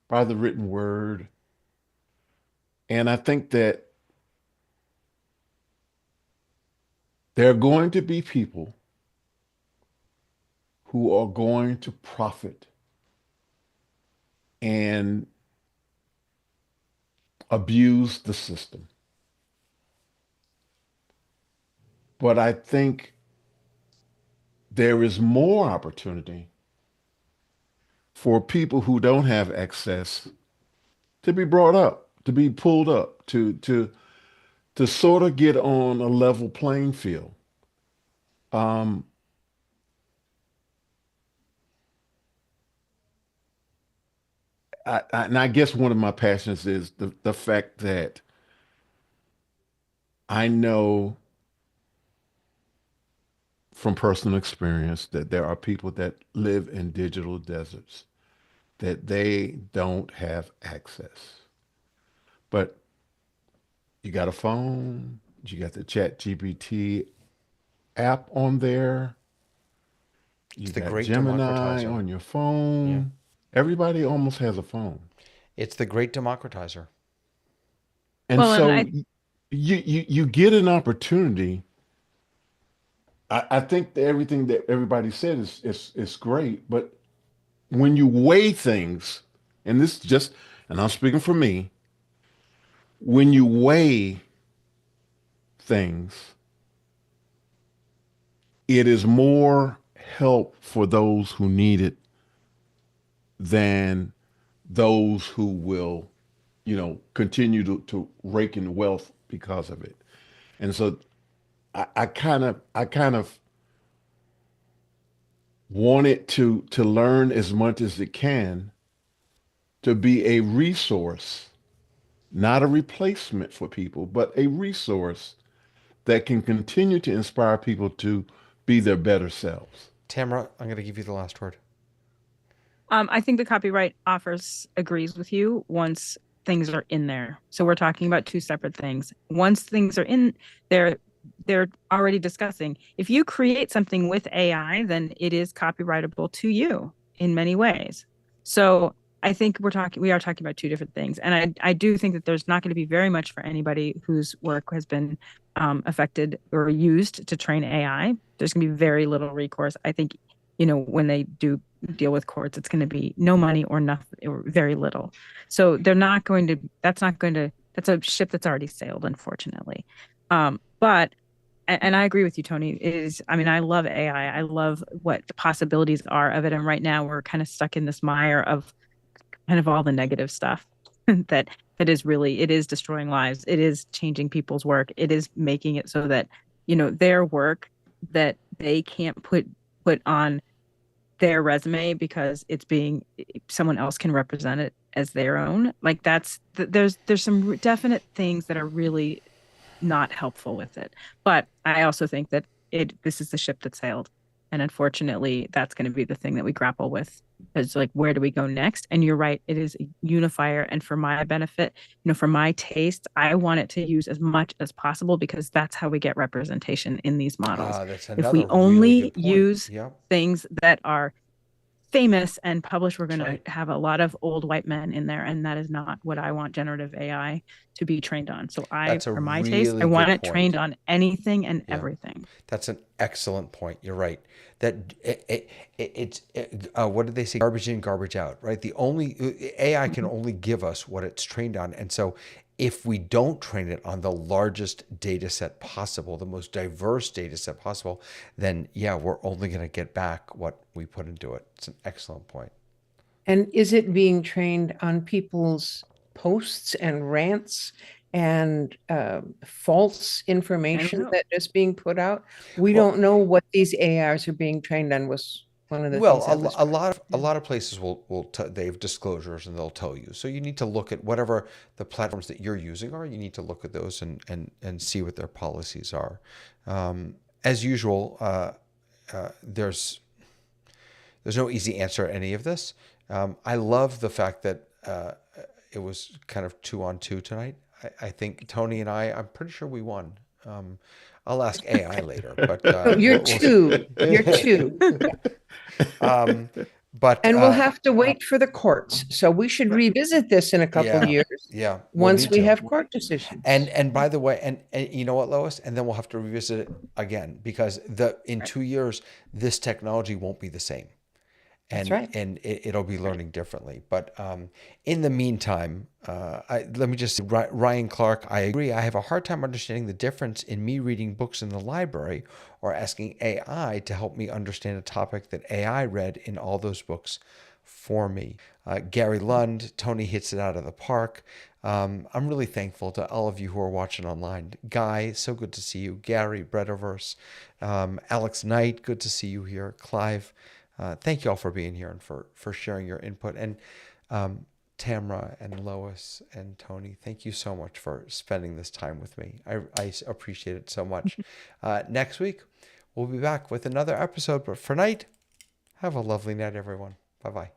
by the written word. And I think that there are going to be people who are going to profit and abuse the system. But I think there is more opportunity for people who don't have access to be brought up, to be pulled up, to sort of get on a level playing field. Um, and I guess one of my passions is the fact that I know from personal experience that there are people that live in digital deserts that they don't have access. But you got a phone, you got the Chat GPT app on there, It's you the got great Gemini democratizer. on your Yeah. phone. Everybody almost has a phone. It's the great democratizer. And Well, and so I you get an opportunity. I think that everything that everybody said is great, but when you weigh things, and this just, and I'm speaking for me, when you weigh things, it is more help for those who need it than those who will, continue to rake in wealth because of it. And so I kind of want it to learn as much as it can to be a resource, not a replacement for people, but a resource that can continue to inspire people to be their better selves. Tamara, I'm going to give you the last word. I think the copyright office agrees with you once things are in there. So we're talking about two separate things. Once things are in there, they're already discussing. If you create something with AI, then it is copyrightable to you in many ways. So I think we are talking about two different things. And I do think that there's not going to be very much for anybody whose work has been affected or used to train AI. There's going to be very little recourse. I think, when they do deal with courts, it's going to be no money or nothing or very little. So that's a ship that's already sailed, unfortunately. But I agree with you, Tony. I love AI. I love what the possibilities are of it. And right now we're kind of stuck in this mire of kind of all the negative stuff that it is destroying lives. It is changing people's work. It is making it so that, their work that they can't put on their resume because someone else can represent it as their own. Like there's some definite things that are really not helpful with it. But I also think that this is the ship that sailed. And unfortunately, that's going to be the thing that we grapple with. Is like, where do we go next? And you're right, it is a unifier. And for my benefit, for my taste, I want it to use as much as possible because that's how we get representation in these models. That's If we another only really good point. use Yeah. things that are famous and published, we're going That's right. to have a lot of old white men in there, and that is not what I want generative AI to be trained on. So That's a for my taste, I really want good it point. trained on anything and Yeah. everything. That's an excellent point. You're right. That what did they say? Garbage in, garbage out, right? The only AI can only give us what it's trained on. And so if we don't train it on the largest data set possible, the most diverse data set possible, then yeah, we're only going to get back what we put into it. It's an excellent point. And is it being trained on people's posts and rants and false information that is being put out? We don't know what these AIs are being trained on was one of the things that was a lot of places they have disclosures and they'll tell you. So you need to look at whatever the platforms that you're using are. You need to look at those and see what their policies are. As usual, there's no easy answer to any of this. I love the fact that it was kind of 2-on-2 tonight. I think Tony and I'm pretty sure we won. I'll ask AI later, but you're two. You're two. But and we'll have to wait for the courts. So we should revisit this in a couple of years. Yeah. Once we have court decisions. And by the way, and you know what, Lois? And then we'll have to revisit it again because in 2 years, this technology won't be the same. And, That's right. And it'll be learning differently. But in the meantime, let me just say, Ryan Clark, I agree. I have a hard time understanding the difference in me reading books in the library or asking AI to help me understand a topic that AI read in all those books for me. Gary Lund, Tony hits it out of the park. I'm really thankful to all of you who are watching online. Guy, so good to see you. Gary, Brediverse, Alex Knight, good to see you here. Clive. Thank you all for being here and for sharing your input. And Tamra and Lois and Tony, thank you so much for spending this time with me. I appreciate it so much. Next week, we'll be back with another episode. But for tonight, have a lovely night, everyone. Bye-bye.